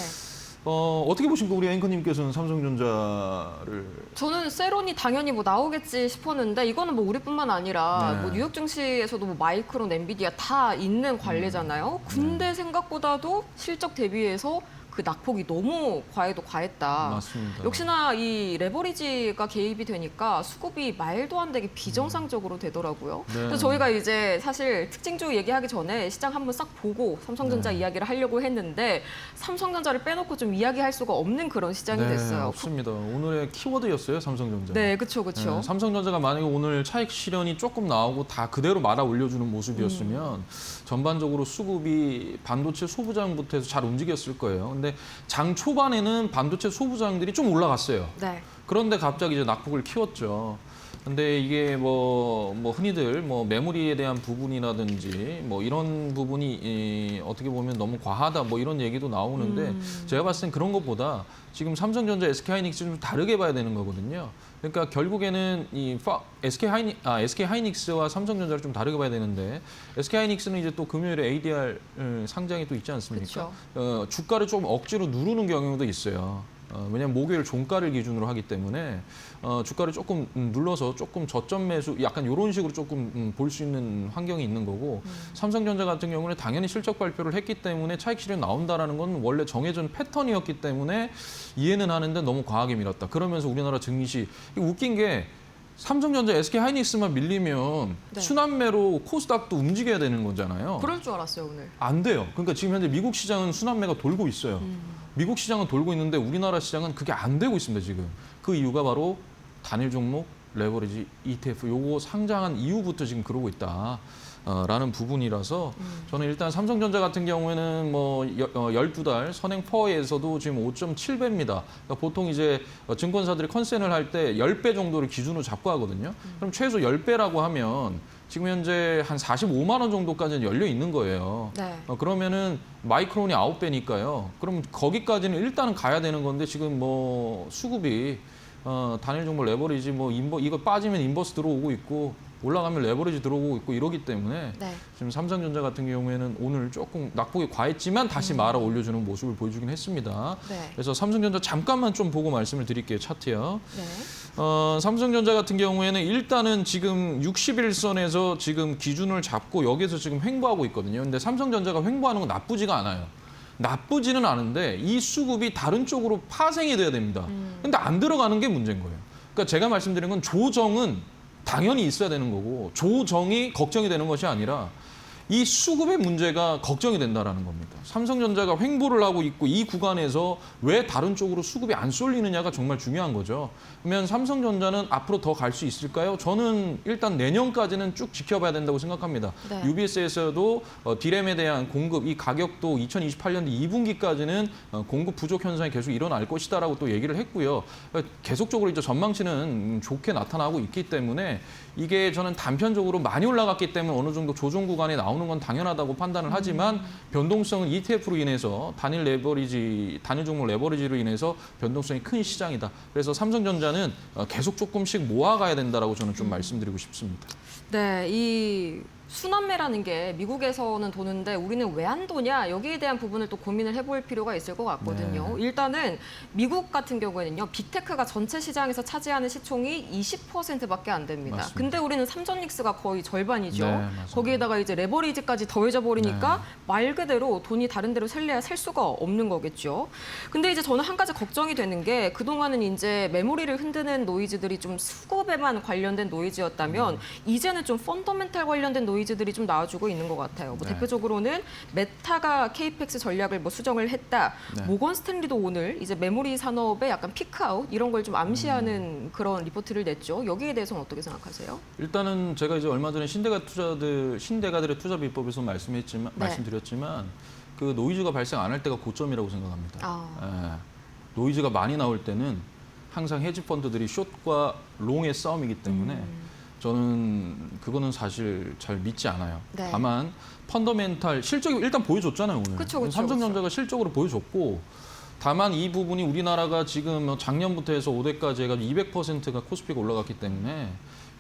어떻게 보십니까? 우리 앵커님께서는 삼성전자를 저는 세론이 당연히 뭐 나오겠지 싶었는데 이거는 뭐 우리뿐만 아니라 네. 뭐 뉴욕 증시에서도 뭐 마이크론, 엔비디아 다 있는 관례잖아요. 근데 생각보다도 실적 대비해서 그 낙폭이 너무 과해도 과했다. 맞습니다. 역시나 이 레버리지가 개입이 되니까 수급이 말도 안 되게 비정상적으로 되더라고요. 네. 그래서 저희가 이제 사실 특징주 얘기하기 전에 시장 한번 싹 보고 삼성전자 네. 이야기를 하려고 했는데 삼성전자를 빼놓고 좀 이야기할 수가 없는 그런 시장이 됐어요. 없습니다. 오늘의 키워드였어요, 삼성전자. 네, 그렇죠, 그렇죠. 네, 삼성전자가 만약에 오늘 차익 실현이 조금 나오고 다 그대로 말아 올려주는 모습이었으면 전반적으로 수급이 반도체 소부장부터 해서 잘 움직였을 거예요. 근데 장 초반에는 반도체 소부장들이 좀 올라갔어요. 네. 그런데 갑자기 이제 낙폭을 키웠죠. 근데 이게 뭐 흔히들 뭐 메모리에 대한 부분이라든지 뭐 이런 부분이 어떻게 보면 너무 과하다 뭐 이런 얘기도 나오는데 제가 봤을 땐 그런 것보다 지금 삼성전자, SK하이닉스 좀 다르게 봐야 되는 거거든요. 그러니까 결국에는 이 SK하이닉스와 삼성전자를 좀 다르게 봐야 되는데 SK하이닉스는 이제 또 금요일에 ADR 상장이 또 있지 않습니까? 주가를 좀 억지로 누르는 경향도 있어요. 왜냐하면 목요일 종가를 기준으로 하기 때문에 주가를 조금 눌러서 조금 저점 매수 약간 이런 식으로 조금 볼 수 있는 환경이 있는 거고 삼성전자 같은 경우는 당연히 실적 발표를 했기 때문에 차익 실현 나온다라는 건 원래 정해진 패턴이었기 때문에 이해는 하는데 너무 과하게 밀었다. 그러면서 우리나라 증시 웃긴 게 삼성전자, SK하이닉스만 밀리면 네. 순환매로 코스닥도 움직여야 되는 거잖아요. 그럴 줄 알았어요, 오늘. 안 돼요. 그러니까 지금 현재 미국 시장은 순환매가 돌고 있어요. 미국 시장은 돌고 있는데 우리나라 시장은 그게 안 되고 있습니다, 지금. 그 이유가 바로 단일 종목, 레버리지, ETF 요거 상장한 이후부터 지금 그러고 있다. 라는 부분이라서 저는 일단 삼성전자 같은 경우에는 뭐 12달 선행 퍼에서도 지금 5.7배입니다. 그러니까 보통 이제 증권사들이 컨센을 할 때 10배 정도를 기준으로 잡고 하거든요. 그럼 최소 10배라고 하면 지금 현재 한 45만 원 정도까지는 열려 있는 거예요. 네. 그러면은 마이크론이 9배니까요. 그럼 거기까지는 일단은 가야 되는 건데 지금 뭐 수급이 단일 종목 레버리지 뭐 이거 빠지면 인버스 들어오고 있고 올라가면 레버리지 들어오고 있고 이러기 때문에 네. 지금 삼성전자 같은 경우에는 오늘 조금 낙폭이 과했지만 다시 말아 올려주는 모습을 보여주긴 했습니다. 네. 그래서 삼성전자 잠깐만 좀 보고 말씀을 드릴게요. 차트요. 네. 삼성전자 같은 경우에는 일단은 지금 60일선에서 지금 기준을 잡고 여기서 지금 횡보하고 있거든요. 근데 삼성전자가 횡보하는 건 나쁘지가 않아요. 나쁘지는 않은데 이 수급이 다른 쪽으로 파생이 돼야 됩니다. 근데 안 들어가는 게 문제인 거예요. 그러니까 제가 말씀드린 건 조정은 당연히 있어야 되는 거고 조정이 걱정이 되는 것이 아니라 이 수급의 문제가 걱정이 된다라는 겁니다. 삼성전자가 횡보를 하고 있고 이 구간에서 왜 다른 쪽으로 수급이 안 쏠리느냐가 정말 중요한 거죠. 그러면 삼성전자는 앞으로 더 갈 수 있을까요? 저는 일단 내년까지는 쭉 지켜봐야 된다고 생각합니다. 네. UBS에서도 디램에 대한 공급, 이 가격도 2028년도 2분기까지는 공급 부족 현상이 계속 일어날 것이다라고 또 얘기를 했고요. 계속적으로 이제 전망치는 좋게 나타나고 있기 때문에 이게 저는 단편적으로 많이 올라갔기 때문에 어느 정도 조정 구간에 나오는 건 당연하다고 판단을 하지만 변동성은 ETF로 인해서 단일 종목 레버리지로 인해서 변동성이 큰 시장이다. 그래서 삼성전자는 계속 조금씩 모아가야 된다라고 저는 좀 말씀드리고 싶습니다. 네, 이 순환매라는 게 미국에서는 도는데 우리는 왜 안 도냐 여기에 대한 부분을 또 고민을 해볼 필요가 있을 것 같거든요. 네. 일단은 미국 같은 경우에는요. 빅테크가 전체 시장에서 차지하는 시총이 20%밖에 안 됩니다. 맞습니다. 근데 우리는 삼성닉스가 거의 절반이죠. 네, 맞습니다. 거기에다가 이제 레버리지까지 더해져 버리니까 네. 말 그대로 돈이 다른 데로 셀래야 셀 수가 없는 거겠죠. 근데 이제 저는 한 가지 걱정이 되는 게 그동안은 이제 메모리를 흔드는 노이즈들이 좀 수급에만 관련된 노이즈였다면 이제는 좀 펀더멘탈 관련된 노이즈들이 좀 나와주고 있는 것 같아요. 뭐 네. 대표적으로는 메타가 KPX 전략을 뭐 수정을 했다. 네. 모건 스탠리도 오늘 이제 메모리 산업에 약간 피크아웃 이런 걸 좀 암시하는 그런 리포트를 냈죠. 여기에 대해서는 어떻게 생각하세요? 일단은 제가 이제 얼마 전에 신대가들의 투자 비법에서 네. 말씀드렸지만 그 노이즈가 발생 안 할 때가 고점이라고 생각합니다. 아. 예. 노이즈가 많이 나올 때는 항상 헤지 펀드들이 숏과 롱의 싸움이기 때문에 저는 그거는 사실 잘 믿지 않아요. 네. 다만 펀더멘탈 실적이 일단 보여줬잖아요 오늘. 그쵸, 삼성전자가 실적으로 보여줬고 다만 이 부분이 우리나라가 지금 작년부터 해서 5대까지 해가지고 200%가 코스피가 올라갔기 때문에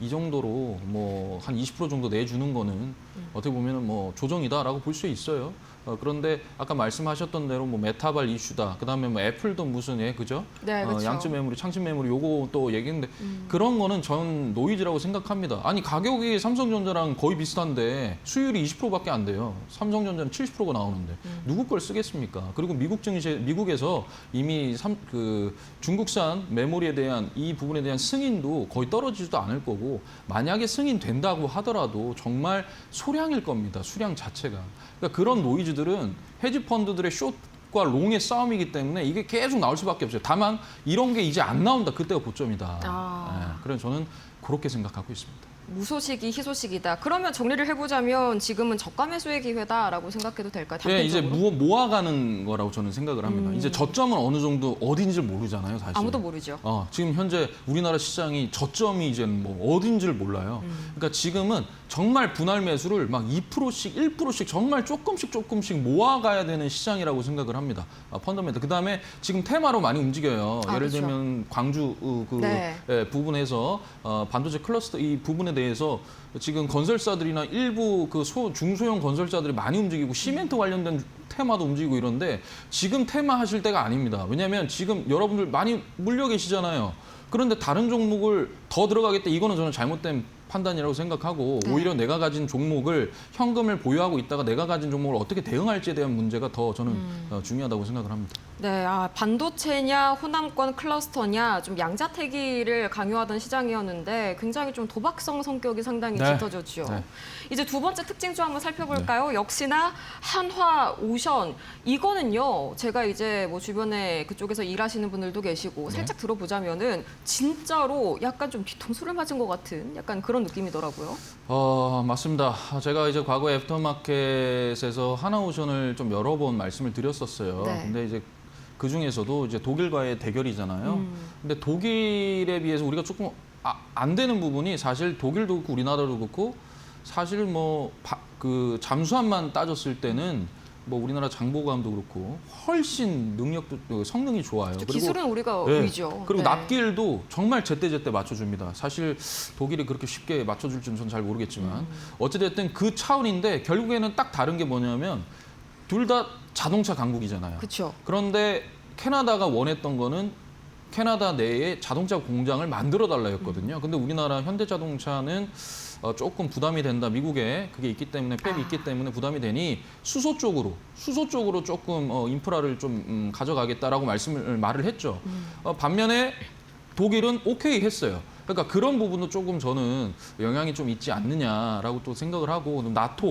이 정도로 뭐 한 20% 정도 내주는 거는 어떻게 보면은 뭐 조정이다라고 볼 수 있어요. 그런데 아까 말씀하셨던 대로 뭐 메타발 이슈다. 그다음에 뭐 애플도 무슨 그죠? 네, 그렇죠. 양측 매물이, 창측 매물이 요거 또 얘기했는데 그런 거는 전 노이즈라고 생각합니다. 아니 가격이 삼성전자랑 거의 비슷한데 수율이 20%밖에 안 돼요. 삼성전자는 70%가 나오는데 누구 걸 쓰겠습니까? 그리고 미국에서 이미 중국산 메모리에 대한 이 부분에 대한 승인도 거의 떨어지지도 않을 거고 만약에 승인된다고 하더라도 정말 소량일 겁니다. 수량 자체가. 그러니까 그런 노이즈들은 헤지 펀드들의 숏과 롱의 싸움이기 때문에 이게 계속 나올 수밖에 없어요. 다만 이런 게 이제 안 나온다. 그때가 고점이다. 아. 그래서 저는 그렇게 생각하고 있습니다. 무소식이 희소식이다. 그러면 정리를 해보자면 지금은 저가 매수의 기회다라고 생각해도 될까요? 예, 이제 단편적으로? 모아가는 거라고 저는 생각을 합니다. 이제 저점은 어느 정도 어딘지 모르잖아요, 사실. 아무도 모르죠. 지금 현재 우리나라 시장이 저점이 이제 뭐 어딘지를 몰라요. 그러니까 지금은 정말 분할 매수를 막 2%씩, 1%씩 정말 조금씩 모아가야 되는 시장이라고 생각을 합니다. 펀더멘탈. 그다음에 지금 테마로 많이 움직여요. 예를 그렇죠. 들면 광주 네. 부분에서 반도체 클러스터 이 부분에 대해서 지금 건설사들이나 일부 중소형 건설사들이 많이 움직이고 시멘트 관련된 테마도 움직이고 이런데 지금 테마 하실 때가 아닙니다. 왜냐하면 지금 여러분들 많이 물려 계시잖아요. 그런데 다른 종목을 더 들어가겠다 이거는 저는 잘못된 판단이라고 생각하고 네. 오히려 내가 가진 종목을 현금을 보유하고 있다가 내가 가진 종목을 어떻게 대응할지에 대한 문제가 더 저는 중요하다고 생각을 합니다. 네, 반도체냐 호남권 클러스터냐 좀 양자택일을 강요하던 시장이었는데 굉장히 좀 도박성 성격이 상당히 네. 짙어졌죠. 네. 이제 두 번째 특징주 한번 살펴볼까요? 역시나 한화, 오션 이거는요. 제가 이제 뭐 주변에 그쪽에서 일하시는 분들도 계시고 살짝 들어보자면은 진짜로 약간 좀 뒤통수를 맞은 것 같은 약간 그런 느낌이더라고요. 맞습니다. 제가 이제 과거에 애프터마켓에서 하나오션을 좀 여러 번 말씀을 드렸었어요. 네. 근데 이제 그 중에서도 이제 독일과의 대결이잖아요. 근데 독일에 비해서 우리가 조금 안 되는 부분이 사실 독일도 그렇고 우리나라도 그렇고 사실 잠수함만 따졌을 때는 뭐 우리나라 장보감도 그렇고 훨씬 성능이 좋아요. 그리고 기술은 우리가 네. 위죠. 그리고 네. 납기일도 정말 제때제때 맞춰줍니다. 사실 독일이 그렇게 쉽게 맞춰줄지는 저는 잘 모르겠지만 어찌됐든 그 차원인데 결국에는 딱 다른 게 뭐냐면 둘 다 자동차 강국이잖아요. 그렇죠. 그런데 캐나다가 원했던 거는 캐나다 내에 자동차 공장을 만들어 달라 했거든요. 근데 우리나라 현대자동차는 조금 부담이 된다. 미국에 그게 있기 때문에 팩이 있기 때문에 부담이 되니 수소 쪽으로 조금 인프라를 좀 가져가겠다라고 말을 했죠. 반면에 독일은 오케이 했어요. 그러니까 그런 부분도 조금 저는 영향이 좀 있지 않느냐라고 또 생각을 하고 나토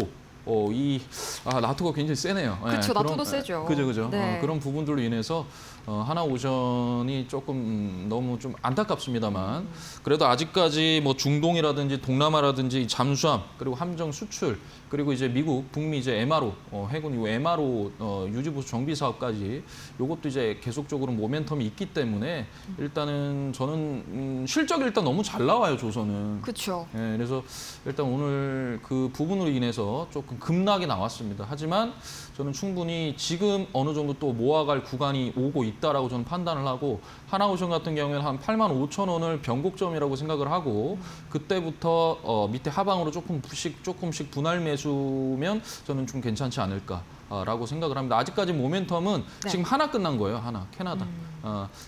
나토가 굉장히 세네요. 그렇죠. 나토도 세죠. 그죠. 네. 그런 부분들로 인해서 하나오션이 조금 너무 좀 안타깝습니다만 그래도 아직까지 뭐 중동이라든지 동남아라든지 잠수함 그리고 함정 수출 그리고 이제 미국 북미 이제 MRO 해군 이후 MRO 유지보수 정비 사업까지 이것도 이제 계속적으로 모멘텀이 있기 때문에 일단은 저는 실적이 일단 너무 잘 나와요 조선은. 그렇죠. 예, 그래서 일단 오늘 그 부분으로 인해서 조금 급락이 나왔습니다. 하지만 저는 충분히 지금 어느 정도 또 모아갈 구간이 오고 있다라고 저는 판단을 하고 하나오션 같은 경우에는 한 85,000원을 변곡점이라고 생각을 하고 그때부터 밑에 하방으로 조금씩 분할 매수면 저는 좀 괜찮지 않을까라고 생각을 합니다. 아직까지 모멘텀은 네. 지금 하나 끝난 거예요. 하나 캐나다.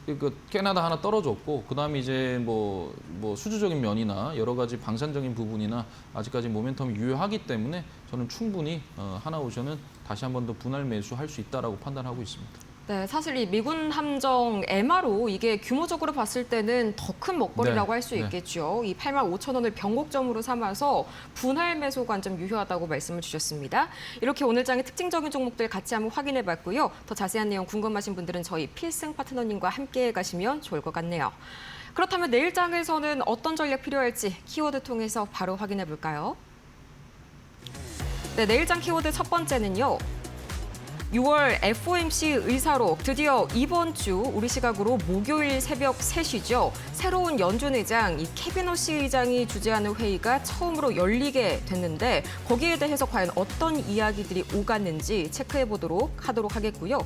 그 캐나다 하나 떨어졌고 그다음에 이제 뭐 수주적인 면이나 여러 가지 방산적인 부분이나 아직까지 모멘텀이 유효하기 때문에 저는 충분히 하나오션은 다시 한 번 더 분할 매수할 수 있다라고 판단하고 있습니다. 네, 사실 이 미군 함정 MRO 이게 규모적으로 봤을 때는 더 큰 먹거리라고 네, 할 수 네. 있겠죠. 이 85,000원을 변곡점으로 삼아서 분할 매수 관점 유효하다고 말씀을 주셨습니다. 이렇게 오늘 장의 특징적인 종목들 같이 한번 확인해봤고요. 더 자세한 내용 궁금하신 분들은 저희 필승 파트너님과 함께 가시면 좋을 것 같네요. 그렇다면 내일 장에서는 어떤 전략 필요할지 키워드 통해서 바로 확인해 볼까요? 네, 내일 장 키워드 첫 번째는요. 6월 FOMC 의사록 드디어 이번 주 우리 시각으로 목요일 새벽 3시죠. 새로운 연준 의장 이 케빈 허시 의장이 주재하는 회의가 처음으로 열리게 됐는데 거기에 대해서 과연 어떤 이야기들이 오갔는지 체크해 보도록 하겠고요.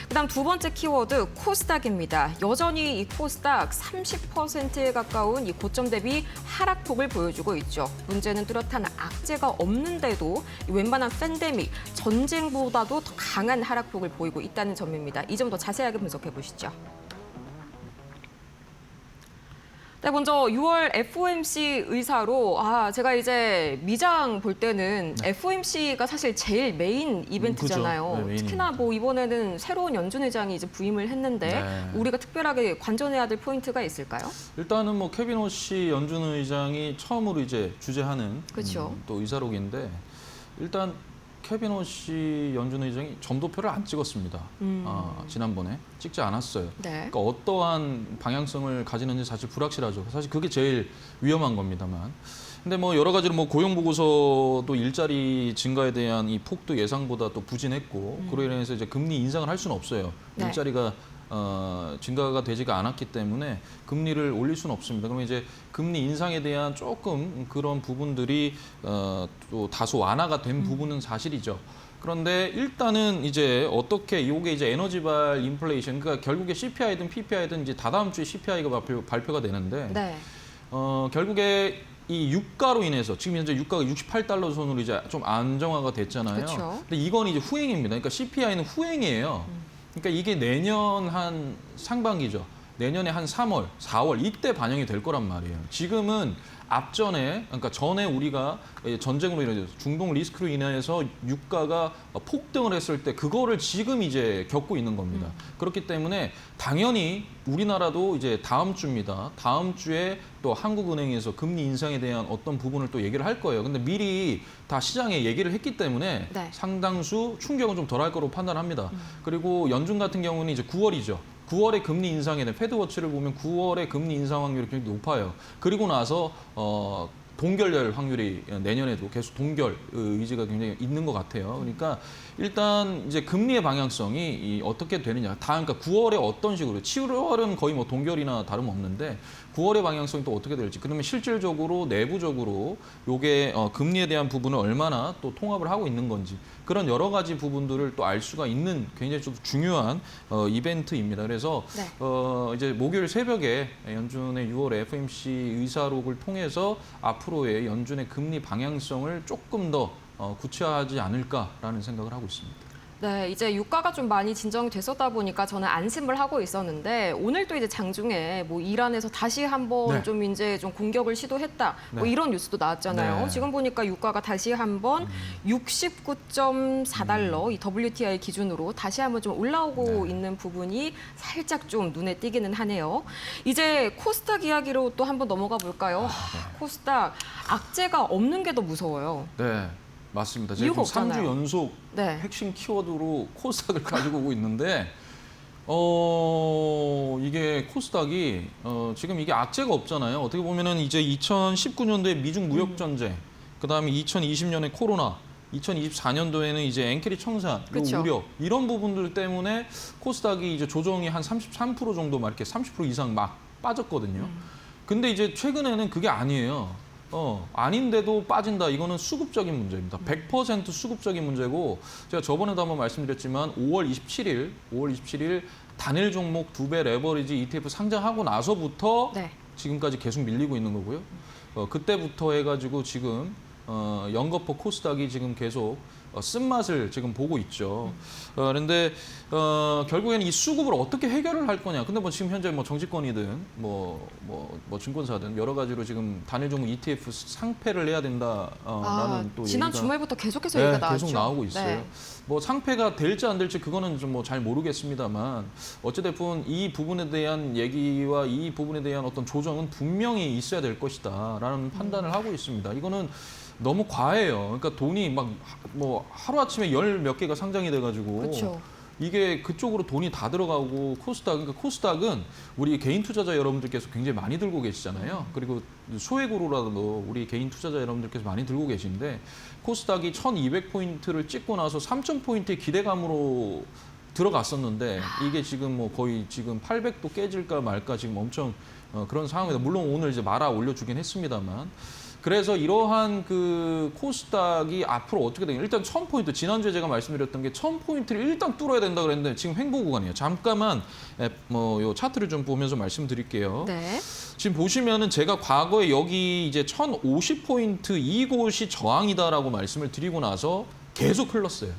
그다음 두 번째 키워드 코스닥입니다. 여전히 이 코스닥 30%에 가까운 이 고점 대비 하락폭을 보여주고 있죠. 문제는 뚜렷한 악재가 없는데도 이 웬만한 팬데믹, 전쟁보다도 더 강한 하락폭을 보이고 있다는 점입니다. 이 점 더 자세하게 분석해 보시죠. 네, 먼저 6월 FOMC 의사로 제가 이제 미장 볼 때는 FOMC가 사실 제일 메인 이벤트잖아요. 그렇죠. 네, 메인입니다. 특히나 뭐 이번에는 새로운 연준 의장이 이제 부임을 했는데 네. 우리가 특별하게 관전해야 될 포인트가 있을까요? 일단은 뭐 케빈 허시 연준 의장이 처음으로 이제 주재하는 그렇죠. 또 의사록인데 일단 케빈 허시 연준 의장이 점도표를 안 찍었습니다. 지난번에 찍지 않았어요. 네. 그러니까 어떠한 방향성을 가지는지 사실 불확실하죠. 사실 그게 제일 위험한 겁니다만. 근데 뭐 여러 가지로 뭐 고용 보고서도 일자리 증가에 대한 이 폭도 예상보다 또 부진했고 그로 인해서 이제 금리 인상을 할 수는 없어요. 네. 일자리가 증가가 되지가 않았기 때문에 금리를 올릴 수는 없습니다. 그러면 이제 금리 인상에 대한 조금 그런 부분들이 또 다소 완화가 된 부분은 사실이죠. 그런데 일단은 이제 어떻게 이게 이제 에너지발 인플레이션 그러니까 결국에 CPI든 PPI든 이제 다다음 주에 CPI가 발표가 되는데 네. 결국에 이 유가로 인해서 지금 현재 유가가 68달러 선으로 이제 좀 안정화가 됐잖아요. 그렇죠. 근데 이건 이제 후행입니다. 그러니까 CPI는 후행이에요. 그러니까 이게 내년 한 상반기죠. 내년에 한 3월, 4월 이때 반영이 될 거란 말이에요. 지금은 앞전에 그러니까 전에 우리가 전쟁으로 인해서 중동 리스크로 인해서 유가가 폭등을 했을 때 그거를 지금 이제 겪고 있는 겁니다. 그렇기 때문에 당연히 우리나라도 이제 다음 주입니다. 다음 주에 또 한국은행에서 금리 인상에 대한 어떤 부분을 또 얘기를 할 거예요. 근데 미리 다 시장에 얘기를 했기 때문에 네. 상당수 충격은 좀 덜할 거로 판단합니다. 그리고 연준 같은 경우는 이제 9월이죠. 9월에 금리 인상에 대한 패드워치를 보면 9월에 금리 인상 확률이 굉장히 높아요. 그리고 나서 동결될 확률이 내년에도 계속 동결 의지가 굉장히 있는 것 같아요. 그러니까 일단 이제 금리의 방향성이 어떻게 되느냐. 그러니까 9월에 어떤 식으로 7월은 거의 뭐 동결이나 다름없는데 9월의 방향성이 또 어떻게 될지. 그러면 실질적으로 내부적으로 요게 금리에 대한 부분을 얼마나 또 통합을 하고 있는 건지 그런 여러 가지 부분들을 또 알 수가 있는 굉장히 좀 중요한 이벤트입니다. 그래서 네. 이제 목요일 새벽에 연준의 6월 FOMC 의사록을 통해서 앞으로의 연준의 금리 방향성을 조금 더 구체화하지 않을까라는 생각을 하고 있습니다. 네, 이제 유가가 좀 많이 진정이 됐었다 보니까 저는 안심을 하고 있었는데 오늘 또 이제 장중에 뭐 이란에서 다시 한번 네. 좀 이제 좀 공격을 시도했다. 뭐 네. 이런 뉴스도 나왔잖아요. 네. 지금 보니까 유가가 다시 한번 69.4달러 이 WTI 기준으로 다시 한번 좀 올라오고 네. 있는 부분이 살짝 좀 눈에 띄기는 하네요. 이제 코스닥 이야기로 또 한번 넘어가 볼까요? 코스닥 악재가 없는 게 더 무서워요. 네, 맞습니다. 제가 이유가 지금 3주 없잖아요. 연속 네. 핵심 키워드로 코스닥을 가지고 오고 있는데 이게 코스닥이 지금 이게 악재가 없잖아요. 어떻게 보면은 이제 2019년도에 미중 무역 전쟁, 그다음에 2020년에 코로나, 2024년도에는 이제 엔캐리 청산, 그리고 그쵸. 우려 이런 부분들 때문에 코스닥이 이제 조정이 한 33% 정도 막 이렇게 30% 이상 막 빠졌거든요. 근데 이제 최근에는 그게 아니에요. 아닌데도 빠진다. 이거는 수급적인 문제입니다. 100% 수급적인 문제고 제가 저번에도 한번 말씀드렸지만 5월 27일 단일 종목 2배 레버리지 ETF 상장하고 나서부터 네. 지금까지 계속 밀리고 있는 거고요. 그때부터 해가지고 지금 연거푸 코스닥이 지금 계속 쓴맛을 지금 보고 있죠. 그런데 결국에는 이 수급을 어떻게 해결을 할 거냐. 근데 뭐 지금 현재 뭐 정치권이든 뭐 증권사든 여러 가지로 지금 단일 종목 ETF 상패를 해야 된다라는 또 지난 얘기가 주말부터 계속해서 얘기가 나왔죠. 계속 나오고 있어요. 네. 뭐 상패가 될지 안 될지 그거는 좀 뭐 잘 모르겠습니다만 어찌됐든 이 부분에 대한 얘기와 이 부분에 대한 어떤 조정은 분명히 있어야 될 것이다라는 판단을 하고 있습니다. 이거는 너무 과해요. 그러니까 돈이 막 뭐 하루아침에 열 몇 개가 상장이 돼가지고 그렇죠. 이게 그쪽으로 돈이 다 들어가고 그러니까 코스닥은 우리 개인 투자자 여러분들께서 굉장히 많이 들고 계시잖아요. 그리고 소액으로라도 우리 개인 투자자 여러분들께서 많이 들고 계신데 코스닥이 1200포인트를 찍고 나서 3000포인트의 기대감으로 들어갔었는데 이게 지금 뭐 거의 지금 800도 깨질까 말까 지금 엄청 그런 상황입니다. 물론 오늘 이제 말아 올려주긴 했습니다만. 그래서 이러한 그 코스닥이 앞으로 어떻게 되냐. 일단 1000포인트, 지난주에 제가 말씀드렸던 게 1000포인트를 일단 뚫어야 된다 그랬는데 지금 횡보 구간이에요. 잠깐만 요 차트를 좀 보면서 말씀드릴게요. 네. 지금 보시면은 제가 과거에 여기 이제 1050포인트 이곳이 저항이다라고 말씀을 드리고 나서 계속 흘렀어요.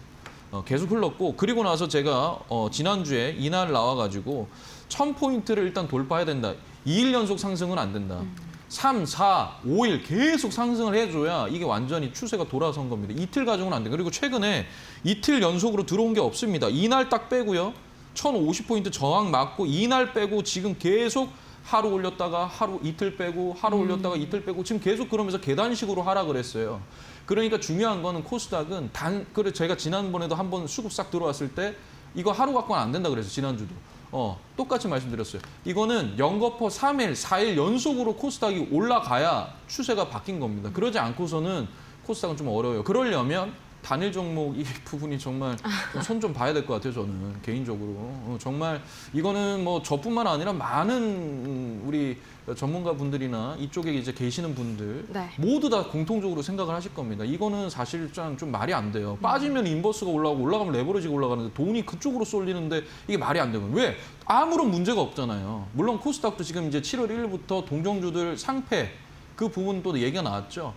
계속 흘렀고 그리고 나서 제가 지난주에 이날 나와가지고 1000포인트를 일단 돌파해야 된다. 2일 연속 상승은 안 된다. 3, 4, 5일 계속 상승을 해줘야 이게 완전히 추세가 돌아선 겁니다. 이틀 가지고는 안 돼요. 그리고 최근에 이틀 연속으로 들어온 게 없습니다. 이날 딱 빼고요. 1050포인트 저항 맞고 이날 빼고 지금 계속 하루 올렸다가 하루 이틀 빼고 하루 올렸다가 이틀 빼고 지금 계속 그러면서 계단식으로 하락을 했어요. 그러니까 중요한 거는 코스닥은 그래 제가 지난번에도 한번 수급 싹 들어왔을 때 이거 하루 갖고는 안 된다 그랬어요. 지난주도. 똑같이 말씀드렸어요. 이거는 연거푸 3일, 4일 연속으로 코스닥이 올라가야 추세가 바뀐 겁니다. 그러지 않고서는 코스닥은 좀 어려워요. 그러려면 단일 종목 이 부분이 정말 손 좀 봐야 될 것 같아요. 저는 개인적으로. 정말 이거는 뭐 저뿐만 아니라 많은 우리 전문가분들이나 이쪽에 이제 계시는 분들 네. 모두 다 공통적으로 생각을 하실 겁니다. 이거는 사실상 좀 말이 안 돼요. 빠지면 인버스가 올라가고 올라가면 레버리지가 올라가는데 돈이 그쪽으로 쏠리는데 이게 말이 안 되거든요. 왜? 아무런 문제가 없잖아요. 물론 코스닥도 지금 이제 7월 1일부터 동종주들 상패 그 부분도 얘기가 나왔죠.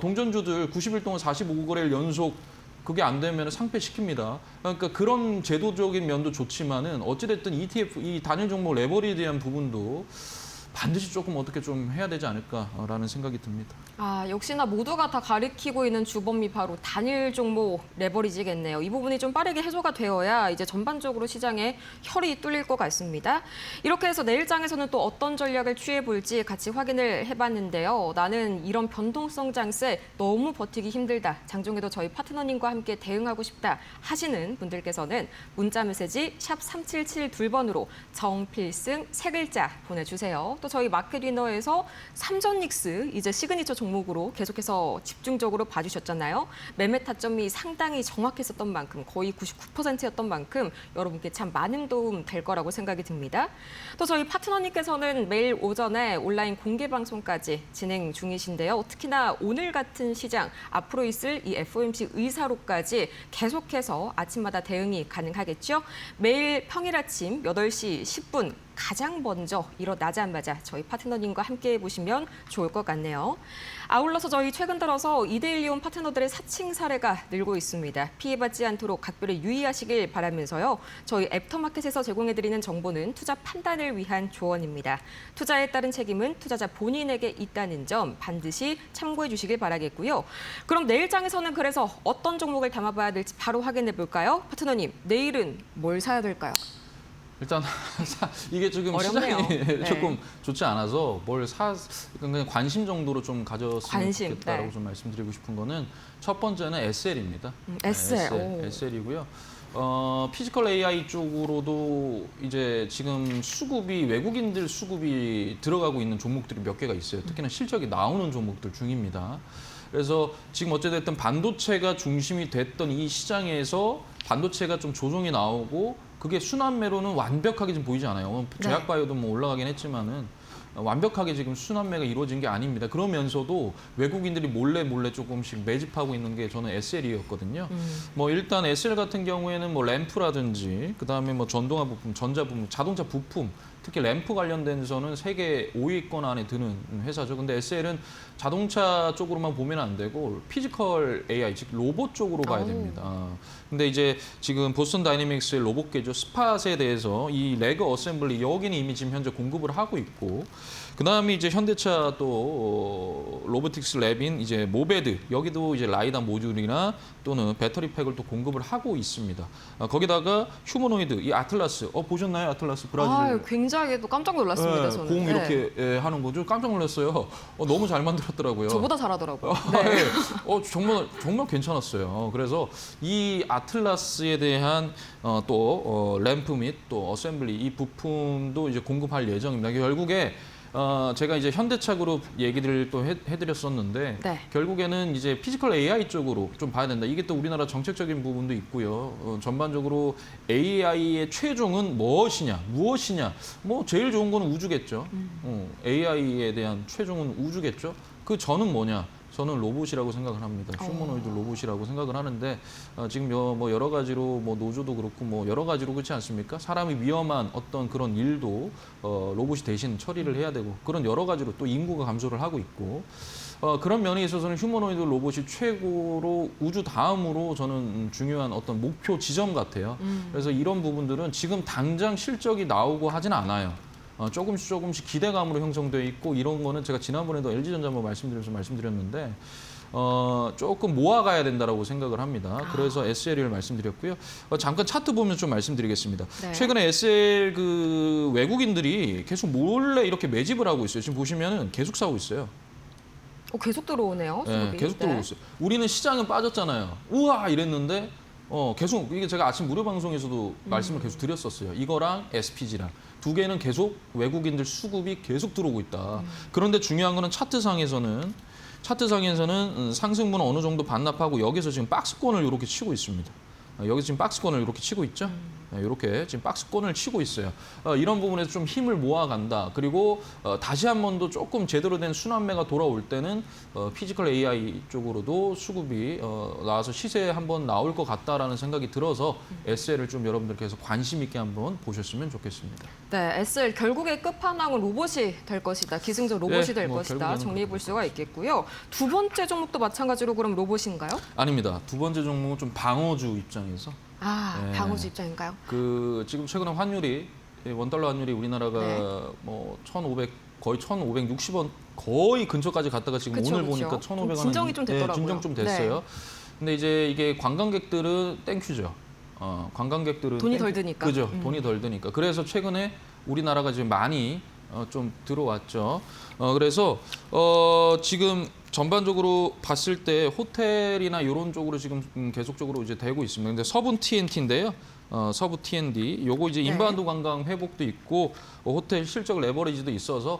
동전주들 90일 동안 45거래일 연속 그게 안 되면 상패시킵니다. 그러니까 그런 제도적인 면도 좋지만은 어찌됐든 ETF, 이 단일 종목 레버리에 대한 부분도 반드시 조금 어떻게 좀 해야 되지 않을까라는 생각이 듭니다. 역시나 모두가 다 가리키고 있는 주범이 바로 단일 종목 레버리지겠네요. 이 부분이 좀 빠르게 해소가 되어야 이제 전반적으로 시장에 혈이 뚫릴 것 같습니다. 이렇게 해서 내일장에서는 또 어떤 전략을 취해볼지 같이 확인을 해봤는데요. 나는 이런 변동성 장세 너무 버티기 힘들다. 장중에도 저희 파트너님과 함께 대응하고 싶다 하시는 분들께서는 문자 메시지 샵 3772번으로 정필승 3글자 보내주세요. 또 저희 마켓 위너에서 삼전닉스 이제 시그니처 종목으로 계속해서 집중적으로 봐주셨잖아요. 매매 타점이 상당히 정확했었던 만큼 거의 99%였던 만큼 여러분께 참 많은 도움 될 거라고 생각이 듭니다. 또 저희 파트너님께서는 매일 오전에 온라인 공개 방송까지 진행 중이신데요. 특히나 오늘 같은 시장 앞으로 있을 이 FOMC 의사로까지 계속해서 아침마다 대응이 가능하겠죠. 매일 평일 아침 8시 10분 가장 먼저 일어나자마자 저희 파트너님과 함께 해보시면 좋을 것 같네요. 아울러서 저희 최근 들어서 2대1 이혼 파트너들의 사칭 사례가 늘고 있습니다. 피해받지 않도록 각별히 유의하시길 바라면서요. 저희 애프터마켓에서 제공해드리는 정보는 투자 판단을 위한 조언입니다. 투자에 따른 책임은 투자자 본인에게 있다는 점 반드시 참고해 주시길 바라겠고요. 그럼 내일장에서는 그래서 어떤 종목을 담아봐야 될지 바로 확인해 볼까요? 파트너님, 내일은 뭘 사야 될까요? 일단 이게 지금 어렵네요. 시장이 네. 조금 좋지 않아서 그냥 관심 정도로 좀 가졌으면 관심, 좋겠다라고 네. 좀 말씀드리고 싶은 거는 첫 번째는 SL입니다. SL. 오. SL이고요. 피지컬 AI 쪽으로도 이제 지금 수급이 외국인들 수급이 들어가고 있는 종목들이 몇 개가 있어요. 특히나 실적이 나오는 종목들 중입니다. 그래서 지금 어찌됐든 반도체가 중심이 됐던 이 시장에서 반도체가 좀 조정이 나오고 그게 순환매로는 완벽하게 지금 보이지 않아요. 제약바이오도 뭐 올라가긴 했지만은 완벽하게 지금 순환매가 이루어진 게 아닙니다. 그러면서도 외국인들이 몰래 조금씩 매집하고 있는 게 저는 SL이었거든요. 뭐 일단 SL 같은 경우에는 뭐 램프라든지 그다음에 뭐 전동화 부품, 전자 부품, 자동차 부품 특히 램프 관련된 데서는 세계 5위권 안에 드는 회사죠. 근데 SL은 자동차 쪽으로만 보면 안 되고 피지컬 AI, 즉 로봇 쪽으로 가야 됩니다. 근데 이제 지금 보스턴 다이내믹스의 로봇계죠. 스팟에 대해서 이 레그 어셈블리 여기는 이미 지금 현재 공급을 하고 있고 그다음에 이제 현대차 또 로보틱스 랩인 이제 모베드 여기도 이제 라이다 모듈이나 또는 배터리 팩을 또 공급을 하고 있습니다. 거기다가 휴머노이드 이 아틀라스 보셨나요? 아틀라스 브라질 굉장히 또 깜짝 놀랐습니다. 네, 저는. 공 네. 이렇게 하는 거죠. 깜짝 놀랐어요. 너무 잘 만들었더라고요. 저보다 잘하더라고요. 네. 정말 괜찮았어요. 그래서 이 아틀라스에 대한 또 램프 및 또 어셈블리 이 부품도 이제 공급할 예정입니다. 결국에 제가 이제 현대차 그룹 얘기를 또 해드렸었는데 네. 결국에는 이제 피지컬 AI 쪽으로 좀 봐야 된다. 이게 또 우리나라 정책적인 부분도 있고요. 전반적으로 AI의 최종은 무엇이냐? 뭐 제일 좋은 거는 우주겠죠. AI에 대한 최종은 우주겠죠. 그 저는 뭐냐? 저는 로봇이라고 생각을 합니다. 휴머노이드 로봇이라고 생각을 하는데 지금 뭐 여러 가지로 뭐 노조도 그렇고 뭐 여러 가지로 그렇지 않습니까? 사람이 위험한 어떤 그런 일도 로봇이 대신 처리를 해야 되고 그런 여러 가지로 또 인구가 감소를 하고 있고 그런 면에 있어서는 휴머노이드 로봇이 최고로 우주 다음으로 저는 중요한 어떤 목표 지점 같아요. 그래서 이런 부분들은 지금 당장 실적이 나오고 하진 않아요. 조금씩 기대감으로 형성되어 있고 이런 거는 제가 지난번에도 LG전자 한번 말씀드렸는데 조금 모아가야 된다라고 생각을 합니다. 그래서 SL을 말씀드렸고요. 잠깐 차트 보면 좀 말씀드리겠습니다. 네. 최근에 SL 그 외국인들이 계속 몰래 이렇게 매집을 하고 있어요. 지금 보시면은 계속 사고 있어요. 계속 들어오네요. 네, 수급이. 계속 들어오고 있어요. 우리는 시장은 빠졌잖아요. 우와 이랬는데 계속 이게 제가 아침 무료 방송에서도 말씀을 계속 드렸었어요. 이거랑 SPG랑 두 개는 계속 외국인들 수급이 계속 들어오고 있다. 그런데 중요한 거는 차트상에서는 상승분은 어느 정도 반납하고 여기서 지금 박스권을 이렇게 치고 있습니다. 여기서 지금 박스권을 이렇게 치고 있죠. 이렇게 지금 박스권을 치고 있어요. 이런 부분에서 좀 힘을 모아간다. 그리고 다시 한 번 더 조금 제대로 된 순환매가 돌아올 때는 피지컬 AI 쪽으로도 수급이 나와서 시세에 한번 나올 것 같다라는 생각이 들어서 SL을 좀 여러분들께서 관심 있게 한번 보셨으면 좋겠습니다. 네, SL 결국의 끝판왕은 로봇이 될 것이다. 기승전 로봇이 네, 될 뭐 것이다. 결국에는 정리해 볼 수가 있겠고요. 두 번째 종목도 마찬가지로 그럼 로봇인가요? 아닙니다. 두 번째 종목은 좀 방어주 입장에서 네. 방어주 입장인가요? 지금 최근에 환율이 원달러 환율이 우리나라가 네. 뭐 1,500 거의 1,560원 거의 근처까지 갔다가 지금 그쵸, 오늘 그쵸. 보니까 1,500원 진정이 좀 됐더라고요. 진정 좀 됐어요. 근데 이제 이게 관광객들은 땡큐죠. 관광객들은 돈이 덜 드니까. 그죠. 돈이 덜 드니까. 그래서 최근에 우리나라가 지금 많이 좀 들어왔죠. 그래서 지금 전반적으로 봤을 때 호텔이나 이런 쪽으로 지금 계속적으로 이제 되고 있습니다. 근데 서분 TNT인데요. 서부 T&D 요거 이제 인바운드 관광 회복도 있고 호텔 실적 레버리지도 있어서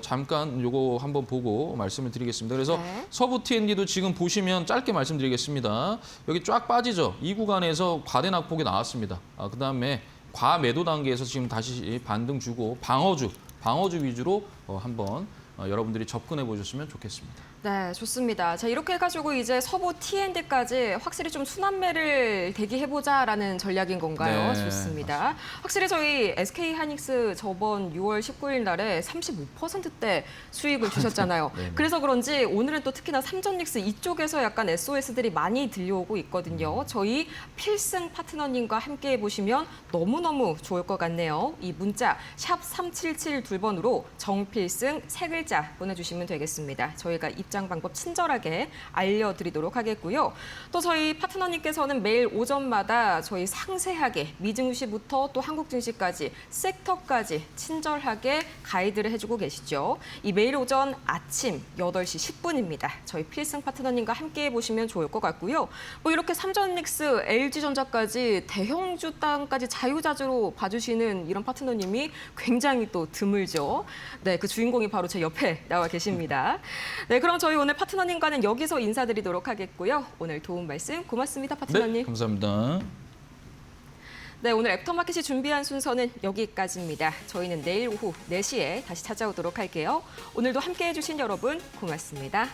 잠깐 요거 한번 보고 말씀을 드리겠습니다. 그래서 네. 서부 T&D도 지금 보시면 짧게 말씀드리겠습니다. 여기 쫙 빠지죠. 이 구간에서 과대 낙폭이 나왔습니다. 그다음에 과매도 단계에서 지금 다시 반등 주고 방어주 위주로 한번 여러분들이 접근해 보셨으면 좋겠습니다. 네, 좋습니다. 자, 이렇게 해가지고 이제 서부 T&D까지 확실히 좀 순환매를 대기해보자라는 전략인 건가요? 네, 좋습니다. 확실히 저희 SK하이닉스 저번 6월 19일 날에 35%대 수익을 주셨잖아요. 네, 네. 그래서 그런지 오늘은 또 특히나 삼전닉스 이쪽에서 약간 SOS들이 많이 들려오고 있거든요. 저희 필승 파트너님과 함께 해보시면 너무너무 좋을 것 같네요. 이 문자 샵 3772번으로 정필승 3글자 보내주시면 되겠습니다. 저희가 입장 방법 친절하게 알려드리도록 하겠고요. 또 저희 파트너님께서는 매일 오전마다 저희 상세하게 미증시부터 또 한국 증시까지 섹터까지 친절하게 가이드를 해주고 계시죠. 이 매일 오전 아침 8시 10분입니다. 저희 필승 파트너님과 함께 해보시면 좋을 것 같고요. 뭐 이렇게 삼전닉스, LG전자까지 대형주 땅까지 자유자재로 봐주시는 이런 파트너님이 굉장히 또 드물죠. 네, 그 주인공이 바로 제 옆에 나와 계십니다. 네, 그럼 저희 오늘 파트너님과는 여기서 인사드리도록 하겠고요. 오늘 도움 말씀 고맙습니다, 파트너님. 네, 감사합니다. 네, 오늘 애프터마켓이 준비한 순서는 여기까지입니다. 저희는 내일 오후 4시에 다시 찾아오도록 할게요. 오늘도 함께해 주신 여러분 고맙습니다.